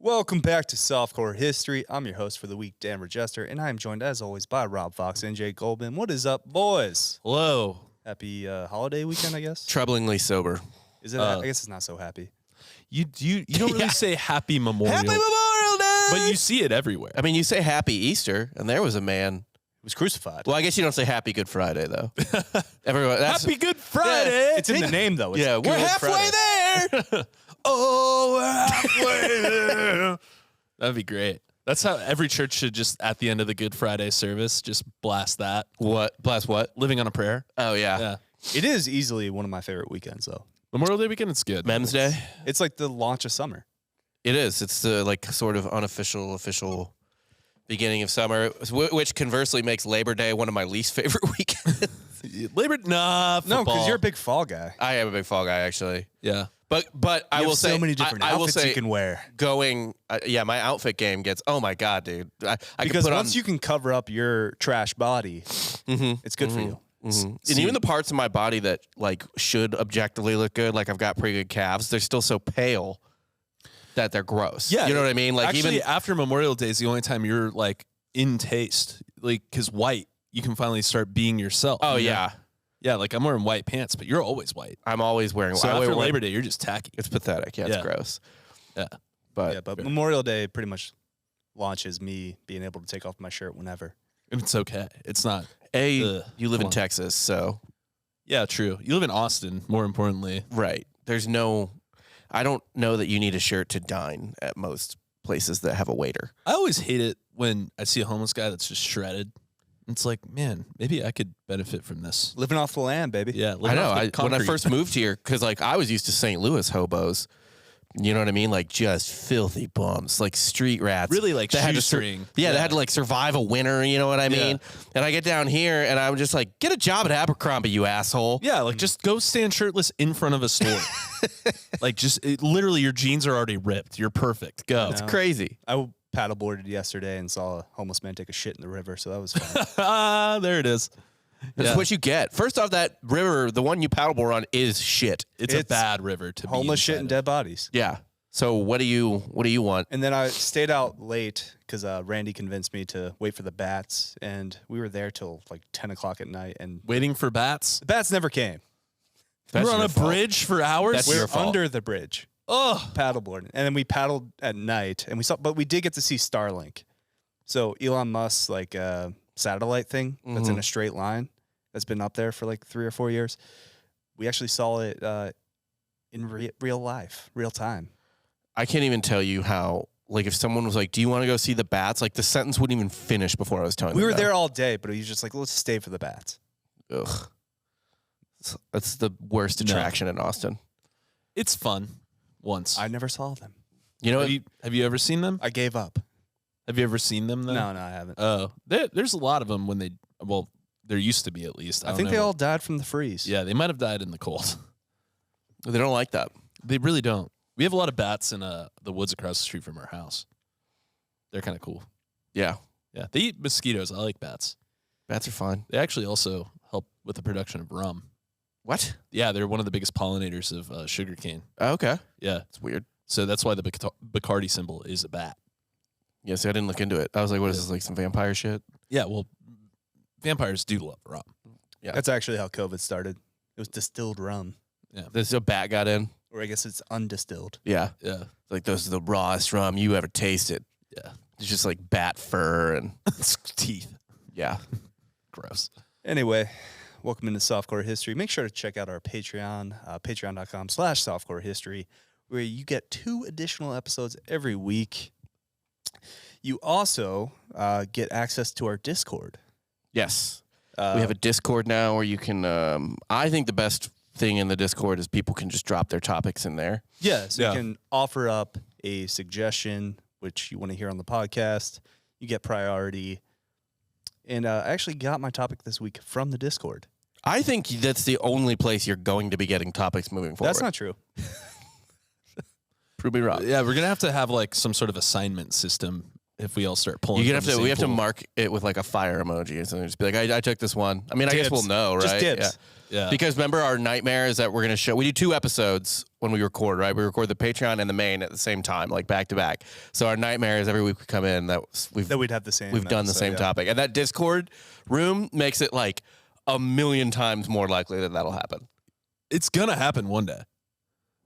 Welcome back to Softcore History. I'm your host for the week, Dan Regester, and I am joined, as always, by Rob Fox and Jay Goldman. What is up, boys? Hello. Happy holiday weekend, I guess? Troublingly sober. Is it? I guess it's not so happy. You don't really say Happy Memorial. Happy Memorial Day! But you see it everywhere. I mean, you say Happy Easter, and there was a man. He was crucified. Well, I guess you don't say Happy Good Friday, though. Everyone, that's, Happy Good Friday. It's in the name, though. It's yeah, we're Good halfway Friday. there. Oh, we're halfway there. That'd be great. That's how every church should just, at the end of the Good Friday service, just blast that. What? Blast what? Living on a Prayer. Oh, yeah. Yeah. It is easily one of my favorite weekends, though. Memorial Day weekend, it's good. Men's Day? It's like the launch of summer. It is. It's the, like, sort of unofficial, official beginning of summer, which conversely makes Labor Day one of my least favorite weekends. Nah, football. No, because you're a big fall guy. I am a big fall guy, actually. Yeah. But I You will have say so many different I will outfits say you can wear. going, yeah, my outfit game gets. Oh my god, dude! I Because can put once on, you can cover up your trash body, it's good for you. and even the parts of my body that like should objectively look good, like I've got pretty good calves, they're still so pale that they're gross. Yeah. You know what I mean? Like Actually, even after Memorial Day is the only time you're like in taste. Like, because white, you can finally start being yourself. oh you know? yeah, Yeah, like I'm wearing white pants, but you're always white. I'm always wearing. So I after wear- Labor Day, you're just tacky. it's pathetic. Yeah, Yeah. it's gross. Yeah. But, Yeah, but Memorial Day pretty much launches me being able to take off my shirt whenever. And it's okay. It's not. A, Ugh, you live come in on. Texas, so Yeah, true. You live in Austin, more importantly. right. There's no. I don't know that you need a shirt to dine at most places that have a waiter. I always hate it when I see a homeless guy that's just shredded. It's like, man, maybe I could benefit from this. Living off the land, baby. Yeah, I living know. off the When I concrete. first moved here, because like I was used to St. Louis hobos, you know what I mean? Like just filthy bums, like street rats. Really, like, that had to shoestring. yeah, they Yeah. had to like survive a winter. You know what I mean? And I get down here and I'm just like, get a job at Abercrombie, you asshole. Yeah, like just go stand shirtless in front of a store. Like just literally, your jeans are already ripped. You're perfect. Go. It's crazy. I paddleboarded yesterday and saw a homeless man take a shit in the river, so that was fun. There it is. That's Yeah. what you get. First off, that river, the one you paddleboard on, is shit. It's a It's bad river to be homeless shit inside and of. dead bodies. Yeah. So what do you want? And then I stayed out late because Randy convinced me to wait for the bats, and we were there till like 10 o'clock at night, and Waiting for bats. the bats never came. That's We're on your a fault. bridge for hours. That's We're your fault. under the bridge, Oh, paddleboarding, and then we paddled at night, and but we did get to see Starlink. So Elon Musk's like satellite thing that's in a straight line that's been up there for like 3 or 4 years. We actually saw it in real life, real time. I can't even tell you how, like, if someone was like, do you want to go see the bats? Like, the sentence wouldn't even finish before I was telling We them were no. there all day, but he was just like, let's stay for the bats. Ugh. That's the worst No. attraction in Austin. it's fun. Once. I never saw them. You know, Have you ever seen them? I gave up. Have you ever seen them though? No, I haven't. Oh, there's a lot of them when they. Well, there used to be at least. I don't think know. they all died from the freeze. Yeah, they might have died in the cold. they don't like that. They really don't. We have a lot of bats in the woods across the street from our house. They're kind of cool. Yeah. Yeah, they eat mosquitoes. I like bats. Bats are fine. They actually also help with the production of rum. What? Yeah, they're one of the biggest pollinators of sugarcane. Oh, okay. Yeah, It's weird. so that's why the Bacardi symbol is a bat. Yeah, see, I didn't look into it. I was like, what is this, like some vampire shit? Yeah, well, vampires do love rum. Yeah. That's actually how COVID started. It was distilled rum. This a bat got in? Or I guess it's undistilled. Yeah. Yeah, Like, those are the rawest rum you ever tasted. yeah. It's just like bat fur and, Teeth. yeah. Gross. Anyway, welcome into Softcore History. Make sure to check out our Patreon, patreon.com/softcore history, where you get 2 additional episodes every week. You also get access to our Discord. Yes. We have a Discord now where you can, I think the best thing in the Discord is people can just drop their topics in there. Yeah, so Yeah. you can offer up a suggestion, which you want to hear on the podcast. You get priority. And I actually got my topic this week from the Discord. I think that's the only place you're going to be getting topics moving forward. That's not true. Prove me wrong. Yeah, we're gonna have to have like some sort of assignment system if we all start pulling. You have from the to. same We have to pool. mark it with like a fire emoji or something. Just be like, I took this one. I mean, I guess Dibs. we'll know, right? Just dibs. Yeah. Because remember, our nightmare is that we're going to show. We do 2 episodes when we record, right? We record the Patreon and the main at the same time, like back to back. So our nightmare is every week we come in that We'd have the same. we've done the episode, same yeah. topic, and that Discord room makes it like a million times more likely that that'll happen. It's gonna happen one day.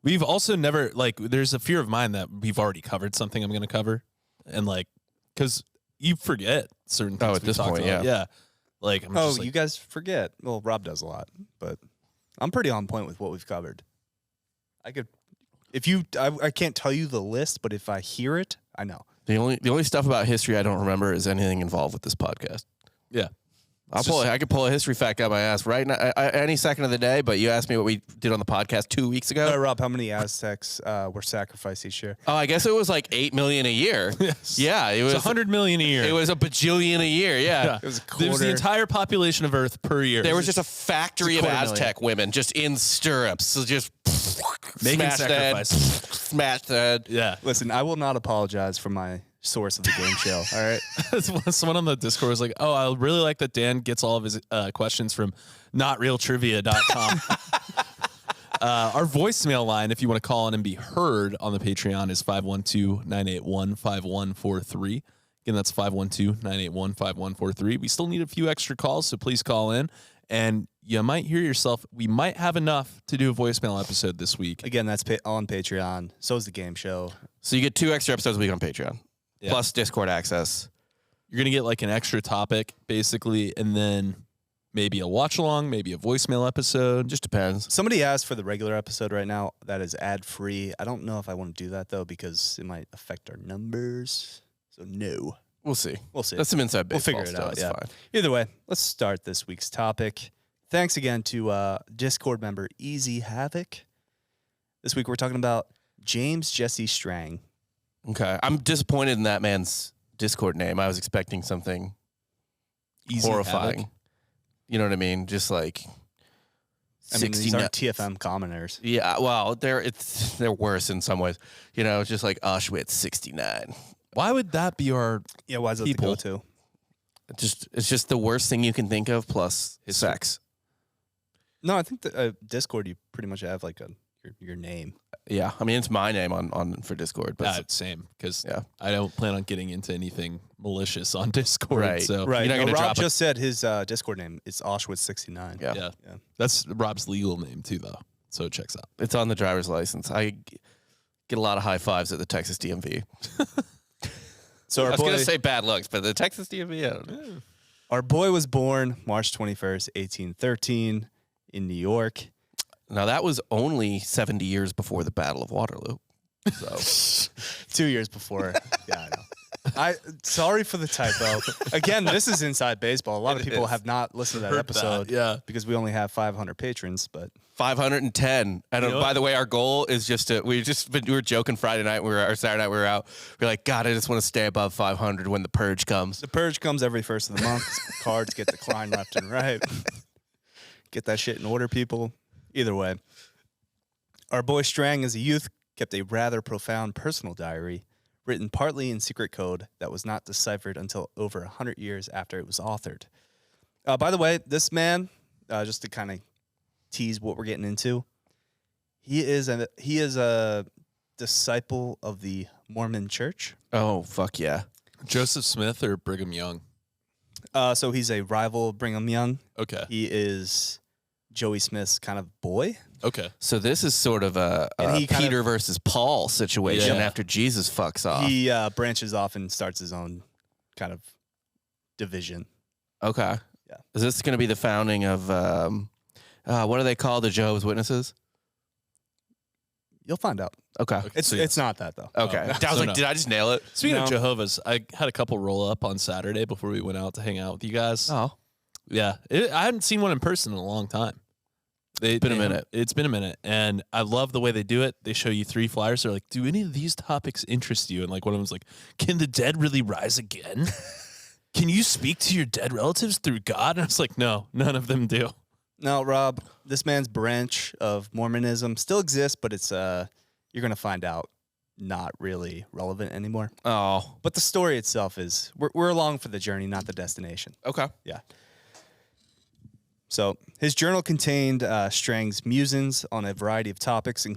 We've also never like. There's a fear of mine that we've already covered something I'm gonna cover, and like, because you forget certain things. Oh, at we this talked point, about. yeah. Like, I'm Oh, just like, you guys forget. Well, Rob does a lot, but I'm pretty on point with what we've covered. I could, if you, I can't tell you the list, but if I hear it, I know. The only stuff about history I don't remember is anything involved with this podcast. yeah. I could pull a history fact out my ass right now, any second of the day. But you asked me what we did on the podcast 2 weeks ago. Rob, how many Aztecs were sacrificed each year? Oh, I guess it was like 8 million a year. Yes. Yeah, it was It's 100 million a year. It was a bajillion a year. Yeah. Yeah. It was a There was the quarter. entire population of Earth per year. There was just a factory of 250,000. Aztec women just in stirrups, so just making smashed that, sacrifices. smashed that. Yeah. Listen, I will not apologize for my source of the game show. All right. Someone on the Discord was like, "Oh, I really like that Dan gets all of his questions from notrealtrivia.com." Our voicemail line, if you want to call in and be heard on the Patreon, is 512-981-5143. Again, that's 512-981-5143. We still need a few extra calls, so please call in. And you might hear yourself, we might have enough to do a voicemail episode this week. Again, that's on Patreon. So is the game show. So you get 2 extra episodes a week on Patreon, Yeah. plus Discord access. You're going to get like an extra topic, basically, and then maybe a watch along, maybe a voicemail episode. Just depends. Somebody asked for the regular episode right now that is ad free. I don't know if I want to do that though because it might affect our numbers. So no, We'll see. we'll see. That's some inside We'll baseball figure it stuff. out. It's Yeah. fine. Either way, let's start this week's topic. Thanks again to Discord member Easy Havoc. This week we're talking about James Jesse Strang. Okay. I'm disappointed in that man's Discord name. I was expecting something Easy horrifying. Havoc. You know what I mean? Just like I mean, these 69 aren't TFM commoners. Yeah, well, they're worse in some ways. You know, it's just like Auschwitz 69. Why would that be our Yeah, why is that the People. go-to? It's just the worst thing you can think of plus sex. No, I think that Discord you pretty much have like your name. Yeah, I mean it's my name on for Discord, but same? Because yeah. I don't plan on getting into anything malicious on Discord. Right. So Right. You're not No, gonna Rob drop it. just said his Discord name. It's Auschwitz 69. yeah, yeah, Yeah. that's Rob's legal name too, though. So it checks out. it's on the driver's license. I get a lot of high fives at the Texas DMV. So I our was gonna boy, say bad looks, but the Texas DMV, I don't know. our boy was born March 21st, 1813 in New York. Now that was only 70 years before the Battle of Waterloo. So 2 years before. Yeah, I know. Sorry for the typo. Again, this is inside baseball. A lot of It people is. have not listened to that Heard episode that, yeah. because we only have 500 patrons, but 510. And You know by what? the way, our goal is just to we were joking Friday night, or Saturday night we were out. We are like, God, I just want to stay above 500 when the purge comes. the purge comes every first of the month. Cards get declined left and right. Get that shit in order, people. Either way. Our boy Strang, as a youth, kept a rather profound personal diary, written partly in secret code that was not deciphered until over 100 years after it was authored. By the way, this man, just to kind of tease what we're getting into, he is a disciple of the Mormon Church. Oh, fuck yeah. Joseph Smith or Brigham Young? So he's a rival of Brigham Young. Okay. He is Joey Smith's kind of boy. Okay. So this is sort of a And he kind Peter versus Paul situation Yeah. after Jesus fucks off. He branches off and starts his own kind of division. Okay. Yeah. Is this going to be the founding of, what do they call the Jehovah's Witnesses? You'll find out. Okay. It's not that though. Okay. Oh, I was so like, no. did I just nail it? Speaking of No. Jehovah's, I had a couple roll up on Saturday before we went out to hang out with you guys. Oh. Yeah. I hadn't seen one in person in a long time. It's been a minute. It's been a minute. And I love the way they do it. They show you 3 flyers. They're like, do any of these topics interest you? And like one of them's like, can the dead really rise again? Can you speak to your dead relatives through God? And I was like, no, none of them do. No, Rob, this man's branch of Mormonism still exists, but it's you're gonna find out not really relevant anymore. Oh, But the story itself is we're along for the journey, not the destination. okay. Yeah. So his journal contained Strang's musings on a variety of topics,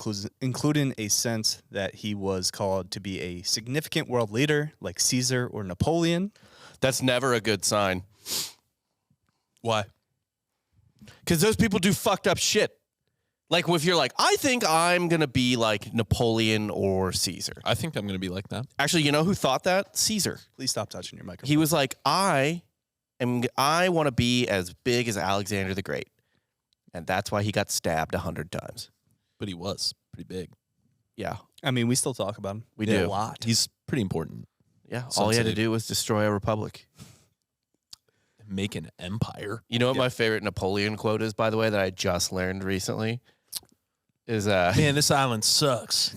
including a sense that he was called to be a significant world leader like Caesar or Napoleon. That's never a good sign. Why? Because those people do fucked up shit. Like if you're like, I think I'm going to be like Napoleon or Caesar. I think I'm going to be like that. Actually, you know who thought that? Caesar. Please stop touching your microphone. He was like, I want to be as big as Alexander the Great. And that's why he got stabbed 100 times. But he was pretty big. Yeah. I mean, we still talk about him. We Yeah, do. a lot. He's pretty important. Yeah. Some All he had to say. do was destroy a republic. Make an empire. You know what my favorite Napoleon quote is, by the way, that I just learned recently? Is Man, this island sucks.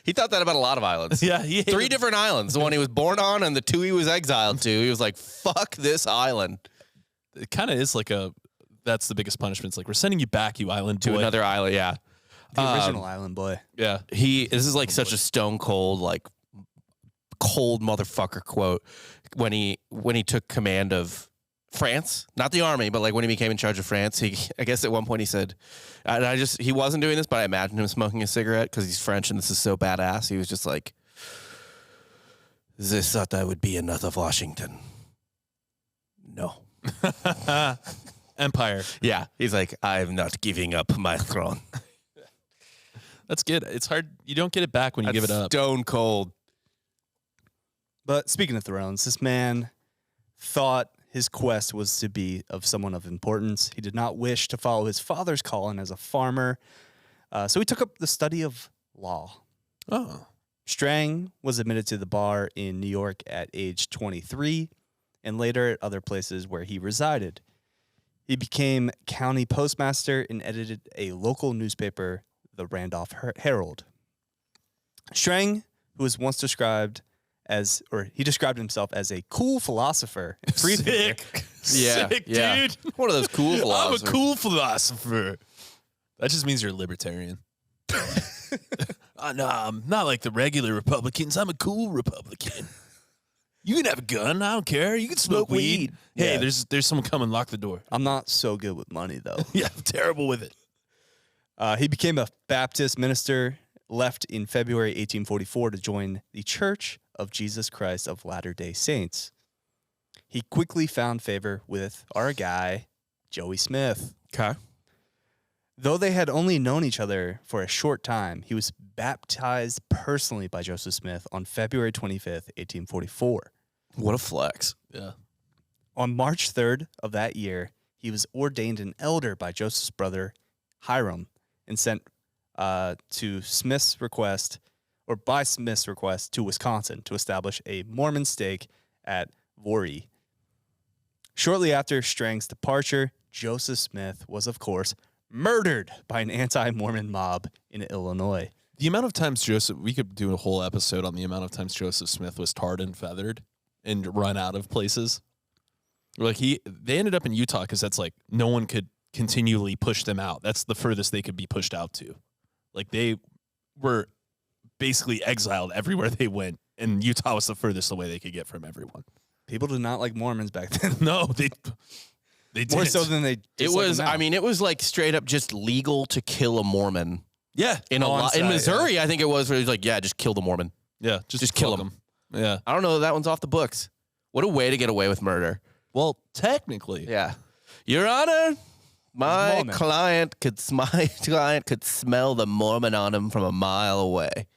he thought that about a lot of islands. Yeah, he 3 different islands. The one he was born on and the 2 he was exiled to. He was like, fuck this island. It kind of is like that's the biggest punishment. It's like, we're sending you back, you island To boy. another island, yeah. The original Island Boy. Yeah. This is like such a stone cold, like cold motherfucker quote when he took command of France, not the army, but like when he became in charge of France. I guess at one point he said, and he wasn't doing this, but I imagined him smoking a cigarette because he's French and this is so badass. He was just like, "This thought I would be another Washington." No. Empire. Yeah, he's like, I'm not giving up my throne. That's good. It's hard. You don't get it back when you give it up. Stone cold. But speaking of thrones, this man thought his quest was to be of someone of importance. He did not wish to follow his father's calling as a farmer. So he took up the study of law. Oh. Strang was admitted to the bar in New York at age 23 and later at other places where he resided. He became county postmaster and edited a local newspaper, the Randolph Herald. Strang, who was once described himself as a cool philosopher. And freethinker. Yeah, Sick, yeah. dude. One of those cool I'm a philosophers. cool philosopher. That just means you're a libertarian. No, I'm not like the regular Republicans. I'm a cool Republican. You can have a gun. I don't care. You can smoke weed. Hey, Yeah. there's someone coming. Lock the door. I'm not so good with money, though. Yeah, I'm terrible with it. He became a Baptist minister, left in February 1844 to join the Church of Jesus Christ of Latter-day Saints. He quickly found favor with our guy, Joey Smith. Okay. Though they had only known each other for a short time, he was baptized personally by Joseph Smith on February 25th, 1844. What a flex. Yeah. On March 3rd of that year, he was ordained an elder by Joseph's brother, Hiram, and sent by Smith's request to Wisconsin to establish a Mormon stake at Voree. Shortly after Strang's departure, Joseph Smith was, of course, murdered by an anti-Mormon mob in Illinois. The amount of times we could do a whole episode on the amount of times Joseph Smith was tarred and feathered and run out of places. Like they ended up in Utah because that's like no one could continually push them out. That's the furthest they could be pushed out to. Like they were basically exiled everywhere they went, and Utah was the furthest away they could get from everyone. People did not like Mormons back then. No, they did More so than they It was, I mean, it was like straight up just legal to kill a Mormon. Yeah, In Missouri, I think it was where he was like, yeah, just kill the Mormon. yeah, Just kill fuck him. Yeah. I don't know. That one's off the books. What a way to get away with murder. Well, technically, Yeah. Your Honor, my Mormon. client could smell the Mormon on him from a mile away.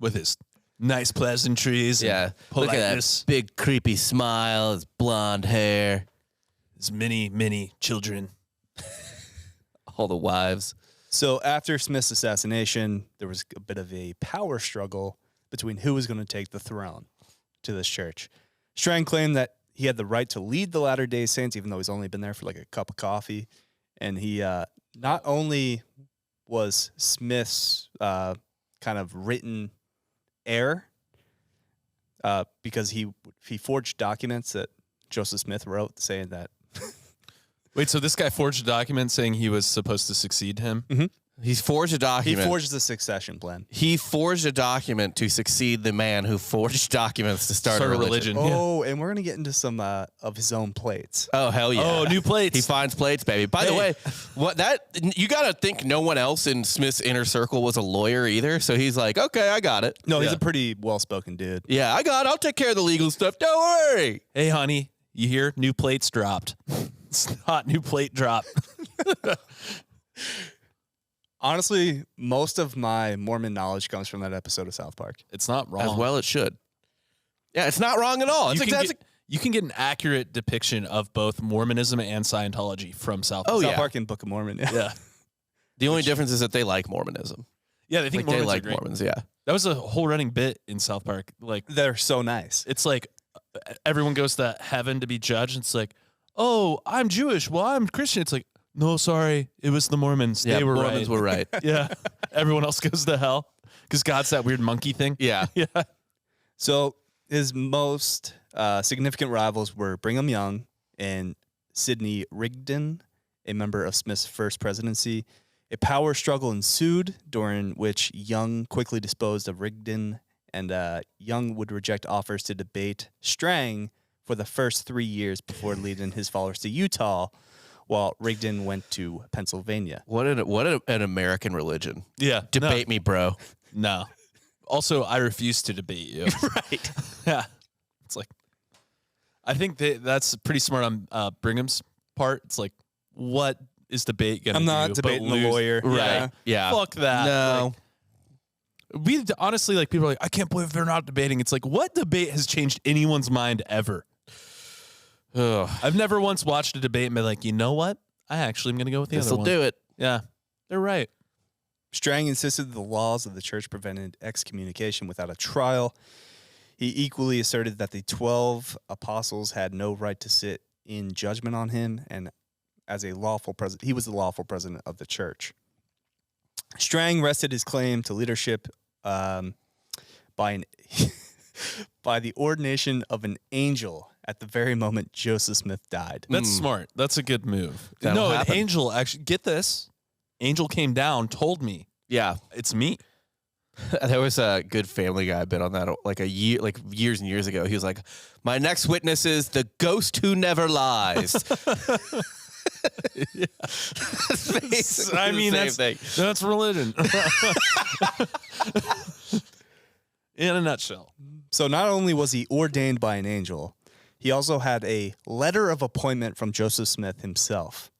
with his nice pleasantries, Yeah. and Look at politeness, that big creepy smile, his blonde hair, his many children. all the wives. So after Smith's assassination, there was a bit of a power struggle between who was going to take the throne to this church. Strang claimed that he had the right to lead the Latter-day Saints, even though he's only been there for like a cup of coffee. And he not only was Smith's kind of written heir, because he forged documents that Joseph Smith wrote saying that. Wait, so this guy forged a document saying he was supposed to succeed him? Mhm. He's forged a He document. forged the succession plan. He forged a document to succeed the man who forged documents to start a religion. Oh, and we're gonna get into some of his own plates. Oh, hell yeah. Oh, new plates. He finds plates, baby. By the way, you got to think no one else in Smith's inner circle was a lawyer either. So he's like, okay, I got it. No, he's Yeah. a pretty well-spoken dude. Yeah, I got it. I'll take care of the legal stuff. Don't worry. Hey, honey, you hear? New plates dropped. It's not new plate drop. Honestly, most of my Mormon knowledge comes from that episode of South Park. It's not wrong. As well it should. Yeah, it's not wrong at all. You can get an accurate depiction of both Mormonism and Scientology from South Oh, Park. South yeah. Park and Book of Mormon. Yeah. The only difference is that they like Mormonism. Yeah, they think Like, Mormons they are like great. Mormons, yeah. That was a whole running bit in South Park. Like, They're so nice. it's like everyone goes to heaven to be judged. It's like, oh, I'm Jewish. Well, I'm Christian. It's like, no, sorry. It was the Mormons. Yeah, They were Mormons right. were right. Yeah. Everyone else goes to hell because God's that weird monkey thing. Yeah. Yeah. So his most significant rivals were Brigham Young and Sidney Rigdon, a member of Smith's first presidency. A power struggle ensued, during which Young quickly disposed of Rigdon, and Young would reject offers to debate Strang for the first 3 years before leading his followers to Utah, while Rigdon went to Pennsylvania. What an American religion. Yeah. Debate me, bro. No. Also, I refuse to debate you. Right. Yeah. It's like, I think that's pretty smart on Brigham's part. It's like, what is debate going to do? I'm not but debating the lose? lawyer. Right. Yeah. Fuck that. No. Like, we honestly, like, people are like, I can't believe they're not debating. It's like, what debate has changed anyone's mind ever? Ugh. I've never once watched a debate and been like, you know what? I actually am going to go with the other This'll one. do it. Yeah. They're right. Strang insisted that the laws of the church prevented excommunication without a trial. He equally asserted that the 12 apostles had no right to sit in judgment on him, and as a lawful president, he was the lawful president of the church. Strang rested his claim to leadership by the ordination of an angel at the very moment Joseph Smith died. That's smart. That's a good move. That'll no, happen. an angel actually, get this. Angel came down, told me Yeah. it's me. There was a good Family Guy bit on that years and years ago. He was like, my next witness is the ghost who never lies. I mean, Same thing. that's religion. In a nutshell. So not only was he ordained by an angel, he also had a letter of appointment from Joseph Smith himself.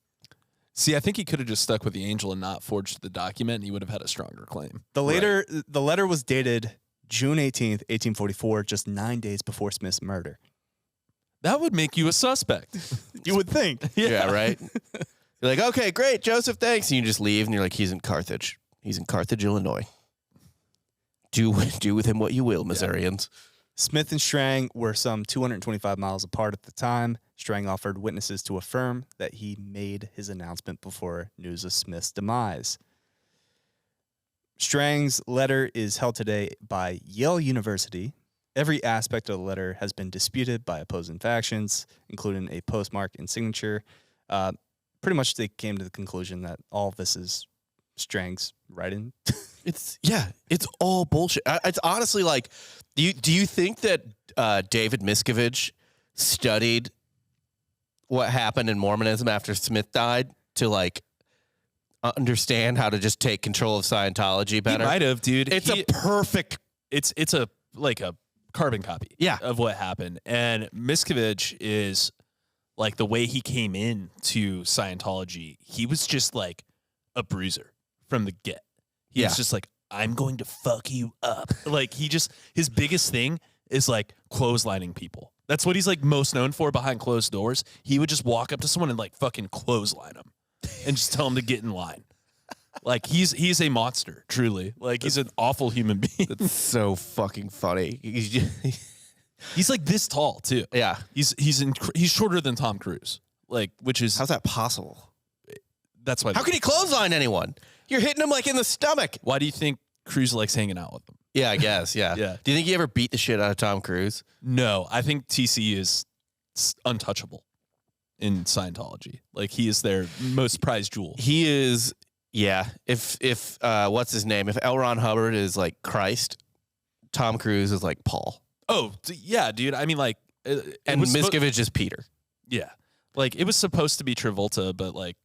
See, I think he could have just stuck with the angel and not forged the document, and he would have had a stronger claim. The letter was dated June 18th, 1844, just 9 days before Smith's murder. That would make you a suspect. You would think. Yeah, right? You're like, okay, great, Joseph, thanks. And you just leave, and you're like, he's in Carthage. He's in Carthage, Illinois. Do with him what you will, Missourians. Smith and Strang were some 225 miles apart at the time. Strang offered witnesses to affirm that he made his announcement before news of Smith's demise. Strang's letter is held today by Yale University. Every aspect of the letter has been disputed by opposing factions, including a postmark and signature. Pretty much they came to the conclusion that all of this is Strang's writing. It's all bullshit. It's honestly like, do you think that David Miscavige studied what happened in Mormonism after Smith died to like understand how to just take control of Scientology better? He might have, dude. It's a perfect. It's a carbon copy of what happened. And Miscavige is like the way he came in to Scientology, he was just like a bruiser from the get. He was just like, I'm going to fuck you up. Like his biggest thing is like clotheslining people. That's what he's like most known for behind closed doors. He would just walk up to someone and like fucking clothesline them and just tell them to get in line. Like he's a monster, truly. Like he's an awful human being. That's so fucking funny. He's like this tall too. Yeah. He's shorter than Tom Cruise. Like, which is How's that possible? that's why. How can he clothesline anyone? You're hitting him like in the stomach. Why do you think Cruise likes hanging out with them? Yeah, I guess. Yeah. Yeah. Do you think he ever beat the shit out of Tom Cruise? No, I think TC is untouchable in Scientology. Like he is their most prized jewel. He is Yeah. If what's his name? If L. Ron Hubbard is like Christ, Tom Cruise is like Paul. Oh, yeah, dude. I mean, like, And Miscavige is Peter. yeah, like it was supposed to be Travolta, but like,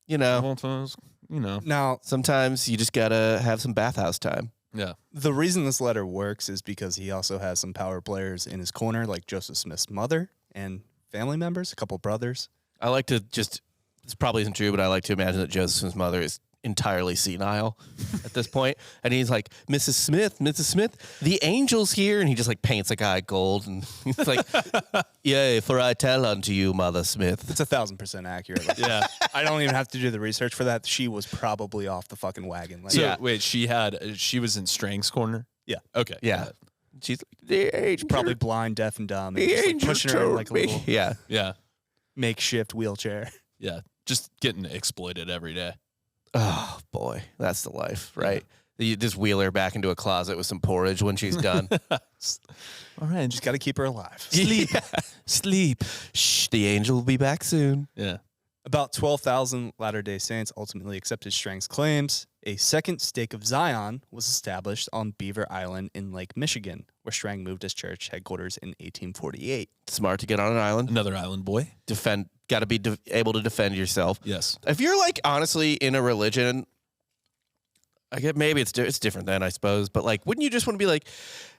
You know, Travolta's, you know, Now, sometimes you just gotta have some bathhouse time. yeah, the reason this letter works is because he also has some power players in his corner, like Joseph Smith's mother and family members, a couple brothers. I like to just, this probably isn't true, but I like to imagine that Joseph's mother is entirely senile at this point. And he's like, Mrs. Smith, the angel's here. And he just like paints a guy gold. And he's like, yea, for I tell unto you, Mother Smith. It's 1,000% accurate. Like, yeah. I don't even have to do the research for that. She was probably off the fucking wagon. Like, So Yeah. wait, she was in Strang's corner. Yeah. Okay. Yeah. She's like, the angel, probably blind, deaf, and dumb. And the just, like, angel pushing her in told like a me. little Yeah. Yeah. makeshift wheelchair. Yeah. Just getting exploited every day. Oh, boy. That's the life, right? You just wheel her back into a closet with some porridge when she's done. All right. Just got to keep her alive. Sleep. Sleep. Shh, the angel will be back soon. Yeah. About 12,000 Latter-day Saints ultimately accepted Strang's claims. A second stake of Zion was established on Beaver Island in Lake Michigan, where Strang moved his church headquarters in 1848. Smart to get on an island. Another island boy. Got to be able to defend yourself. Yes. If you're like honestly in a religion, I get maybe it's different then, I suppose. But like, wouldn't you just want to be like,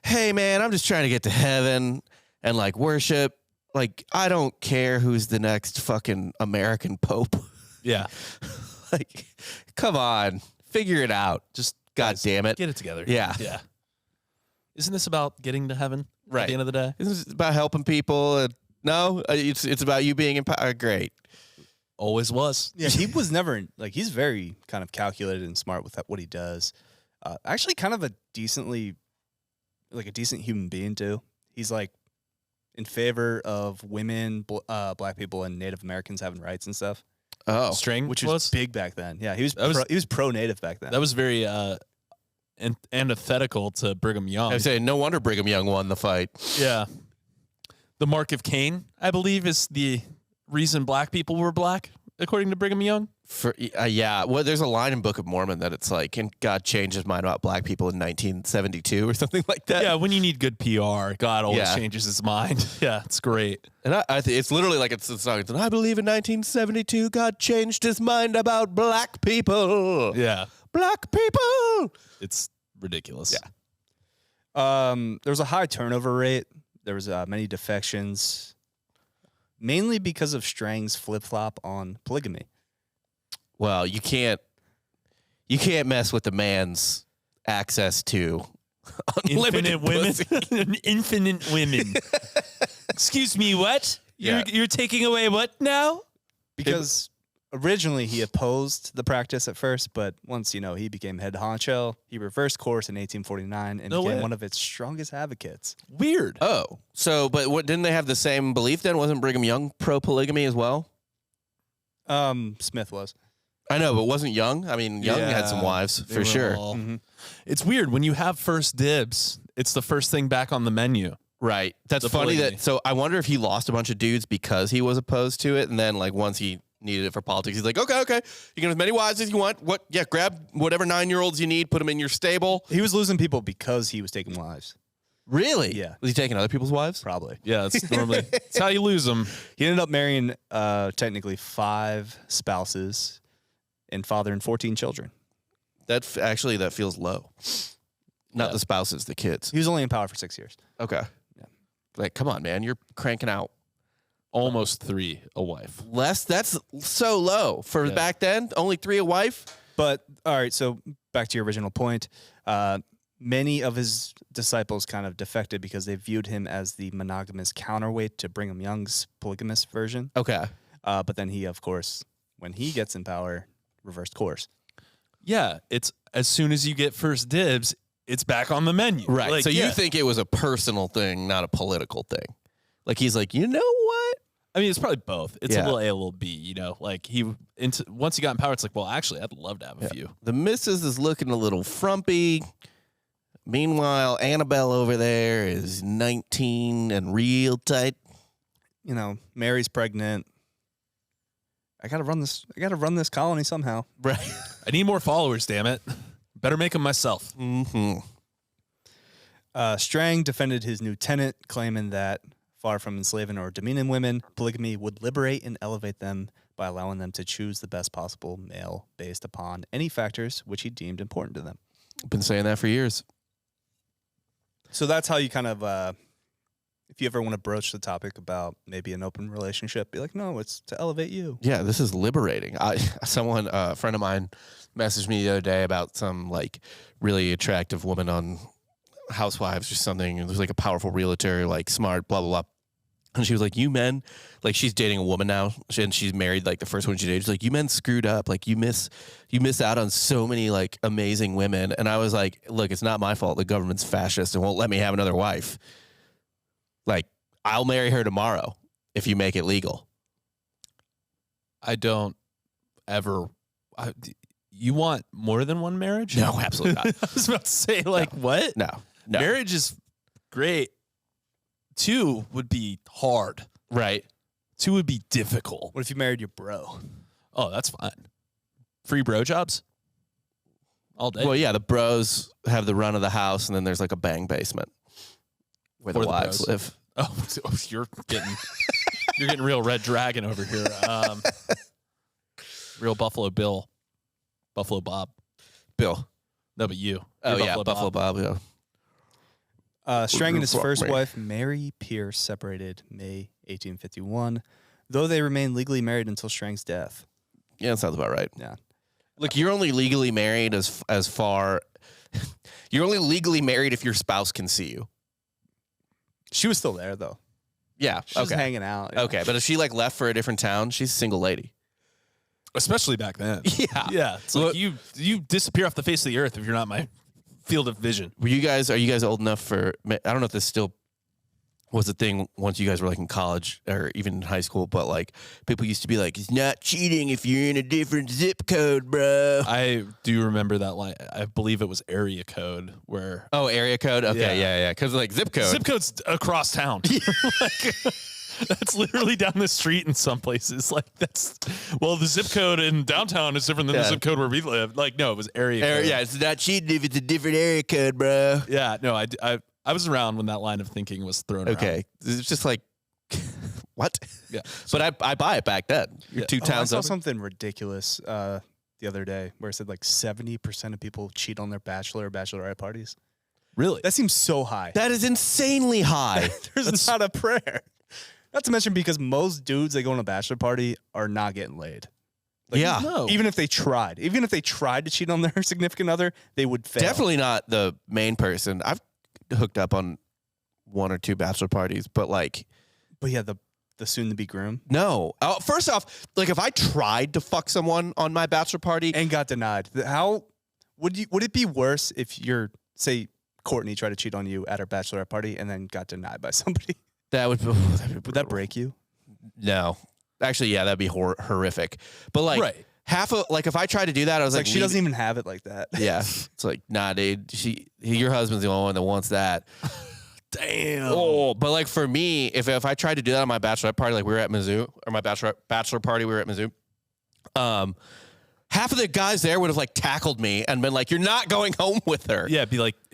hey man, I'm just trying to get to heaven and like worship. Like, I don't care who's the next fucking American Pope. Yeah. Like, come on, figure it out. Just God damn it. Get it together. Yeah. Yeah. Isn't this about getting to heaven at Right. the end of the day? This is about helping people. No, it's about you being empowered. Great. Always was. Yeah, he was never like he's very kind of calculated and smart with what he does. Actually, kind of a decent human being too. He's like in favor of women, black people, and Native Americans having rights and stuff, Oh, Strang, which was big back then. Yeah, he was pro Native back then. That was very antithetical to Brigham Young. I was saying, no wonder Brigham Young won the fight. Yeah. The mark of Cain, I believe, is the reason black people were black, according to Brigham Young. Yeah, well, there's a line in Book of Mormon that it's like, and God changed his mind about black people in 1972 or something like that. Yeah, when you need good PR, God always Yeah. changes his mind. Yeah, it's great. And I think it's literally like it's a song. It's, I believe in 1972, God changed his mind about black people. Yeah, Black people. it's ridiculous. Yeah. There was a high turnover rate. There was many defections, mainly because of Strang's flip-flop on polygamy. Well, you can't mess with the man's access to Infinite unlimited women. pussy. Infinite women. Excuse me, what? Yeah. You're taking away what now? Because originally he opposed the practice at first, but once, he became head honcho, he reversed course in 1849 and No became way. one of its strongest advocates. Weird. Oh, so but what didn't they have the same belief then? Wasn't Brigham Young pro polygamy as well? Smith was. I know, but wasn't Young? I mean, Young had some Yeah, wives They for were sure. all- Mhm. It's weird when you have first dibs. It's the first thing back on the menu. Right. That's The funny polygamy. that. So I wonder if he lost a bunch of dudes because he was opposed to it, and then like once he needed it for politics, he's like, okay, you can have as many wives as you want. What? Yeah, grab whatever 9-year-olds you need, put them in your stable. He was losing people because he was taking wives, Really? Yeah. Was he taking other people's wives? probably. Yeah, it's normally it's how you lose them. He ended up marrying technically 5 spouses and fathering 14 children. That feels low. Not Yeah. the spouses, the kids. He was only in power for 6 years. Okay. Yeah. Like, come on, man, you're cranking out Almost 3 a wife. less. That's so low for Yeah. back then. Only 3 a wife. But all right, so back to your original point. Many of his disciples kind of defected because they viewed him as the monogamous counterweight to Brigham Young's polygamous version. Okay. But then he, of course, when he gets in power, reversed course. Yeah, it's as soon as you get first dibs, it's back on the menu. Right. Like, so yeah. you think it was a personal thing, not a political thing. Like he's like, you know what? I mean, it's probably both. It's Yeah. a little A, a little B. Like once he got in power, it's like, well, actually, I'd love to have a few. The missus is looking a little frumpy. Meanwhile, Annabelle over there is 19 and real tight. Mary's pregnant. I gotta run this colony somehow. Right. I need more followers, damn it. Better make them myself. Mm-hmm. Strang defended his new tenant, claiming that far from enslaving or demeaning women, polygamy would liberate and elevate them by allowing them to choose the best possible male based upon any factors which he deemed important to them. Been saying that for years. So that's how you kind of, if you ever want to broach the topic about maybe an open relationship, be like, no, it's to elevate you. Yeah, this is liberating. A friend of mine messaged me the other day about some like really attractive woman on Housewives or something. It was like a powerful realtor, like smart, blah, blah, blah. And she was like, you men, like she's dating a woman now and she's married like the first one she dated. She's like, you men screwed up. Like you miss out on so many like amazing women. And I was like, look, it's not my fault. The government's fascist and won't let me have another wife. Like I'll marry her tomorrow if you make it legal. I don't ever. You want more than one marriage? No, absolutely not. I was about to say, like, what? No. Marriage is great. 2 would be hard. Right. 2 would be difficult. What if you married your bro? Oh, that's fine. Free bro jobs? All day. Well, yeah, the bros have the run of the house, and then there's like a bang basement where the For the wives bros. live. Oh, you're getting real Red Dragon over here. Real Buffalo Bill. Buffalo Bob. Bill. No, but you. Oh, You're yeah, Buffalo Bob, yeah. Strang and his first me. wife, Mary Pierce, separated May 1851, though they remained legally married until Strang's death. Yeah, that sounds about right. Yeah. Look, you're only legally married as far... You're only legally married if your spouse can see you. She was still there, though. Yeah, She was okay. hanging out. Yeah. Okay, but if she like left for a different town, she's a single lady. Especially back then. Yeah. Yeah. It's like you disappear off the face of the earth if you're not my field of vision. Are you guys old enough for... I don't know if this still was a thing once you guys were like in college or even in high school, but like people used to be like, it's not cheating if you're in a different zip code, bro. I do remember that line. I believe it was area code where... Oh, area code? Okay, yeah. Because like zip code. Zip code's across town. Like, that's literally down the street in some places. Like the zip code in downtown is different than the zip code where we live. Like, no, it was area code. Yeah, it's not cheating if it's a different area code, bro. Yeah, no, I was around when that line of thinking was thrown around. Okay. It's just like, what? Yeah. But I buy it back then. You're 2 I towns saw over. something ridiculous the other day where it said like 70% of people cheat on their bachelor or bachelorette parties. Really? That seems so high. That is insanely high. There's not a prayer. Not to mention because most dudes that go on a bachelor party are not getting laid. Like, yeah. No. Even if they tried to cheat on their significant other, they would fail. Definitely not the main person. I've hooked up on 1 or 2 bachelor parties, but like... But yeah, the soon-to-be groom. No. First off, like if I tried to fuck someone on my bachelor party... And got denied. How would it be worse if say, Courtney tried to cheat on you at her bachelorette party and then got denied by somebody? That'd be Would that break you? No. Actually, yeah, that'd be horrific. But like Right. half of like if I tried to do that, I was Like like, she doesn't even have it like that. Yeah. It's like, nah, dude. Your husband's the only one that wants that. Damn. Oh, but like for me, if I tried to do that on my bachelorette party, like we were at Mizzou, or my bachelor party, we were at Mizzou. Half of the guys there would have like tackled me and been like, "You're not going home with her." Yeah,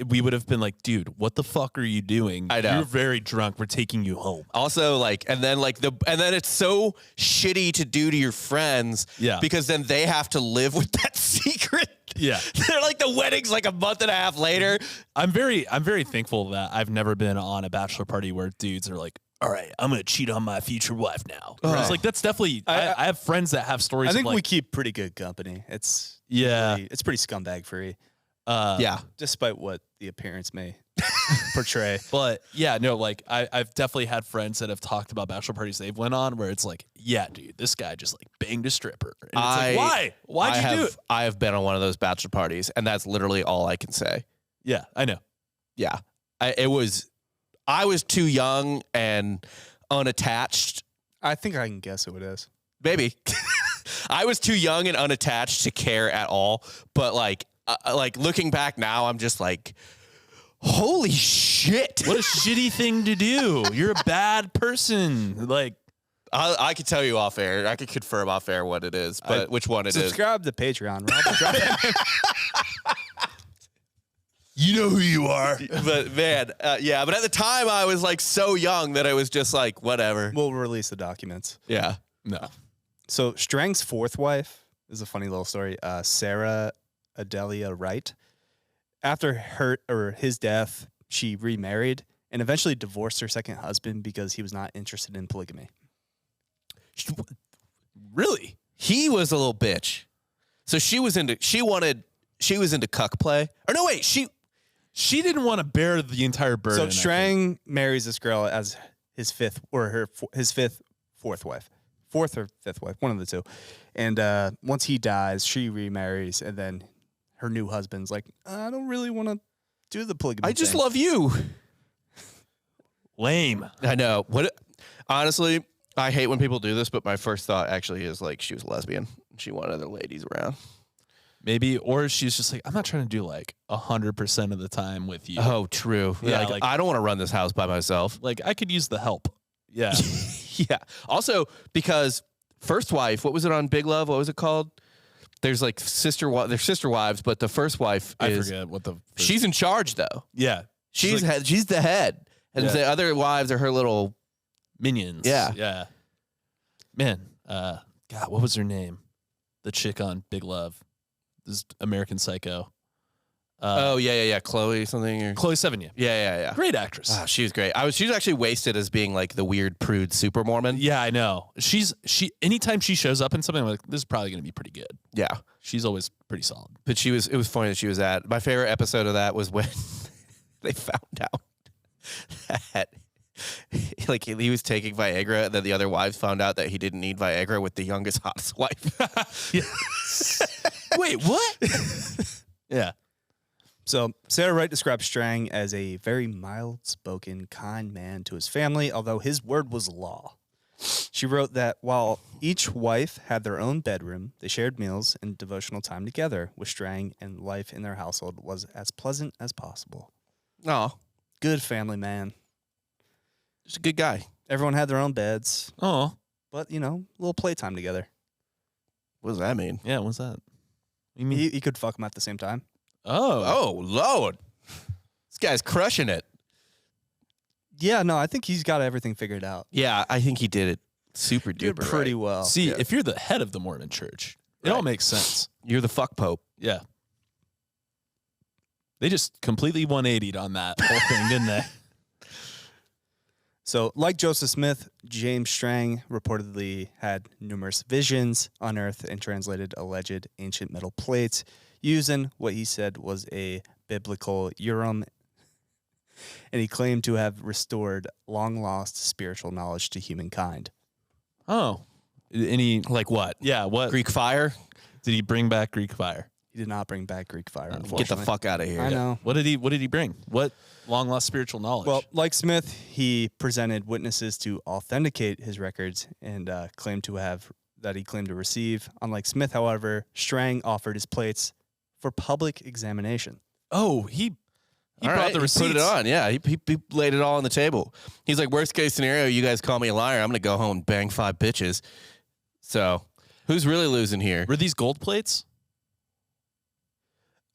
we would have been like, dude, what the fuck are you doing? I know. You're very drunk. We're taking you home. Also, like, and then it's so shitty to do to your friends. Yeah. Because then they have to live with that secret. Yeah. They're like the wedding's like a month and a half later. I'm very thankful that I've never been on a bachelor party where dudes are like, all right, I'm going to cheat on my future wife now. It's like, that's definitely, I have friends that have stories I think of like, we keep pretty good company. It's Yeah. it's pretty scumbag free, Yeah. despite what the appearance may portray. but yeah, no, like I've definitely had friends that have talked about bachelor parties they've went on where it's like, yeah, dude, this guy just like banged a stripper. And it's like, why? Why'd you do it? I have been on one of those bachelor parties, and that's literally all I can say. Yeah, I know. Yeah. I was too young and unattached. I think I can guess who it is. Maybe. I was too young and unattached to care at all. But like looking back now, I'm just like, holy shit. What a shitty thing to do. You're a bad person. Like, I could tell you off air. I could confirm off air what it is, but which one it is. Subscribe to Patreon, Rob. We'll drop it. You know who you are. But man, yeah. But at the time, I was like so young that I was just like, whatever. We'll release the documents. Yeah. No. So Strang's fourth wife is a funny little story. Sarah Adelia Wright. After his death, she remarried and eventually divorced her second husband because he was not interested in polygamy. Really? He was a little bitch. So she was into cuck play. Or no, wait, She didn't want to bear the entire burden. So Strang marries this girl as his fourth wife. Fourth or fifth wife, one of the two. And once he dies, she remarries, and then her new husband's like, I don't really want to do the polygamy I just thing. love you. Lame. I know. Honestly, I hate when people do this, but my first thought actually is like she was a lesbian. She wanted other ladies around. Maybe, or she's just like, I'm not trying to do like 100% of the time with you. Oh, true. Yeah, like, I don't want to run this house by myself. Like I could use the help. Yeah. Yeah. Also, because first wife, what was it on Big Love? What was it called? There's like sister wives, but the first wife I is forget what the. she's in charge though. Yeah. She's the head, and Yeah. the other wives are her little. Minions. Yeah. Yeah. Man, God, what was her name? The chick on Big Love. This American Psycho. Yeah. Chloe something. Or, Chloe Sevigny. yeah. Great actress. Ah, she was great. She was actually wasted as being like the weird prude super Mormon. Yeah, I know. She anytime she shows up in something, I'm like, this is probably gonna be pretty good. Yeah. She's always pretty solid. But it was funny that she was at. My favorite episode of that was when they found out that like he was taking Viagra, and then the other wives found out that he didn't need Viagra with the youngest, hottest wife. Wait, what? Yeah. So Sarah Wright describes Strang as a very mild-spoken, kind man to his family, although his word was law. She wrote that while each wife had their own bedroom, they shared meals and devotional time together with Strang, and life in their household was as pleasant as possible. Oh, Good family man. just a good guy. Everyone had their own beds, Oh, but, a little playtime together. What does that mean? yeah. What's that? You mean? He could fuck them at the same time. Oh, Oh, Lord. This guy's crushing it. Yeah, no, I think he's got everything figured out. Yeah, I think he did it super Did duper pretty right. well. see, yeah. if you're the head of the Mormon Church, it all Right. makes sense. You're the fuck pope. Yeah. They just completely 180'd on that whole thing, didn't they? So, like Joseph Smith, James Strang reportedly had numerous visions, unearthed and translated alleged ancient metal plates, using what he said was a biblical Urim, and he claimed to have restored long-lost spiritual knowledge to humankind. Oh. Any, Like what? yeah, what? Greek fire? Did he bring back Greek fire? He did not bring back Greek fire, Get the unfortunately. fuck out of here. I know. What did he bring? What long lost spiritual knowledge? Well, like Smith, he presented witnesses to authenticate his records and claimed to receive. Unlike Smith, however, Strang offered his plates for public examination. oh, he All brought right, the he receipts. put it on. Yeah, he laid it all on the table. He's like, worst case scenario, you guys call me a liar. I'm going to go home and bang 5 bitches. So who's really losing here? Were these gold plates?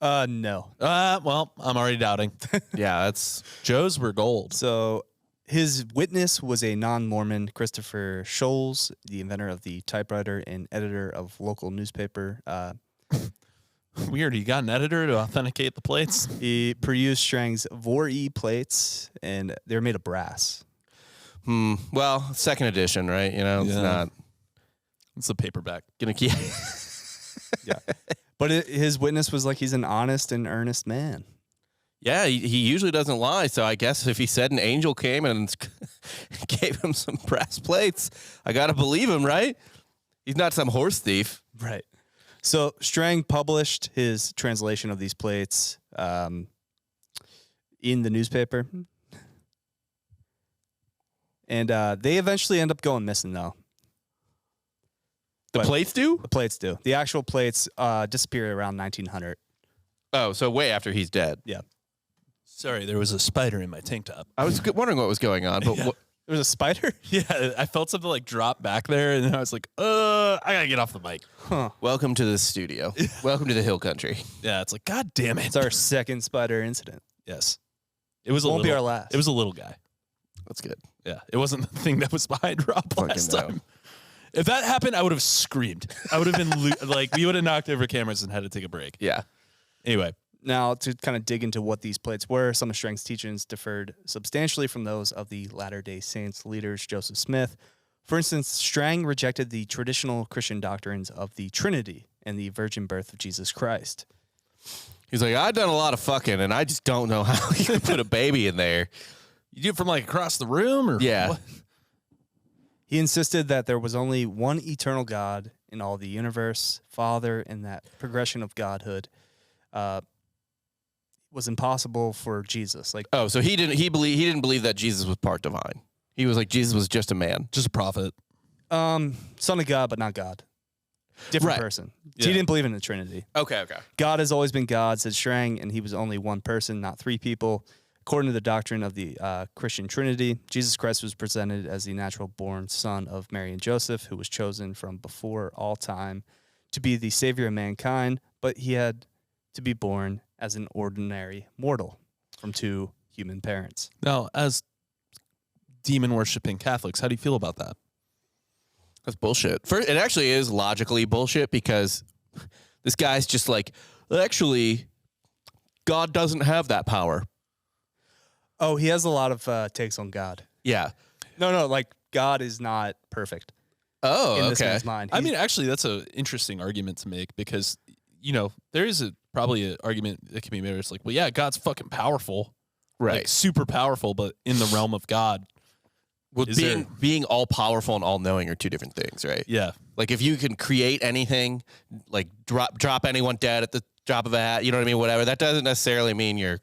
No. Well, I'm already doubting. Yeah, that's Joe's were gold. So his witness was a non-Mormon, Christopher Scholes, the inventor of the typewriter and editor of local newspaper. Weird. You got an editor to authenticate the plates? He produced Strang's Vor-E plates, and they're made of brass. well, second edition, right? You know, it's Yeah. not It's a paperback. gonna keep. Yeah. But his witness was like he's an honest and earnest man. Yeah, he usually doesn't lie. So I guess if he said an angel came and gave him some brass plates, I gotta believe him, right? He's not some horse thief. Right. So Strang published his translation of these plates in the newspaper. And they eventually end up going missing, though. The But- plates do? The plates do. The actual plates disappear around 1900. Oh, so way after he's dead. Yeah. Sorry, there was a spider in my tank top. I was wondering what was going on, but There was a spider? Yeah, I felt something like drop back there, and I was like, I gotta get off the mic. Huh. Welcome to the studio. Welcome to the hill country. Yeah, it's like, God damn it. It's our second spider incident. Yes. It was Won't be our last. It was a little guy. That's good. Yeah, it wasn't the thing that was behind Rob last no. time. If that happened, I would have screamed. I would have been like, we would have knocked over cameras and had to take a break. Yeah. Anyway. Now, to kind of dig into what these plates were, some of Strang's teachings differed substantially from those of the Latter-day Saints leaders Joseph Smith. For instance, Strang rejected the traditional Christian doctrines of the Trinity and the virgin birth of Jesus Christ. He's like, I've done a lot of fucking, and I just don't know how you can put a baby in there. You do it from like across the room? Or Yeah. what? He insisted that there was only one eternal God in all the universe, Father, and that progression of godhood was impossible for Jesus. Like, Oh, so he didn't believe that Jesus was part divine. He was like, Jesus was just a man. Just a prophet. son of God, but not God. Different Right. person. Yeah. He didn't believe in the Trinity. Okay. God has always been God, said Strang, and he was only one person, not three people. According to the doctrine of the Christian Trinity, Jesus Christ was presented as the natural-born son of Mary and Joseph, who was chosen from before all time to be the savior of mankind, but he had to be born as an ordinary mortal from two human parents. Now, as demon-worshipping Catholics, how do you feel about that? That's bullshit. First, it actually is logically bullshit because this guy's just like, actually, God doesn't have that power. Oh, he has a lot of takes on God. Yeah. No, like God is not perfect Oh, in this okay. man's mind. I He's- mean, actually, that's an interesting argument to make because, there is probably an argument that can be made where it's like, well, yeah, God's fucking powerful. Right. Like, super powerful, but in the realm of God. Well, Is being all powerful and all knowing are two different things, right? Yeah. Like if you can create anything, like drop anyone dead at the drop of a hat, you know what I mean? Whatever. That doesn't necessarily mean you're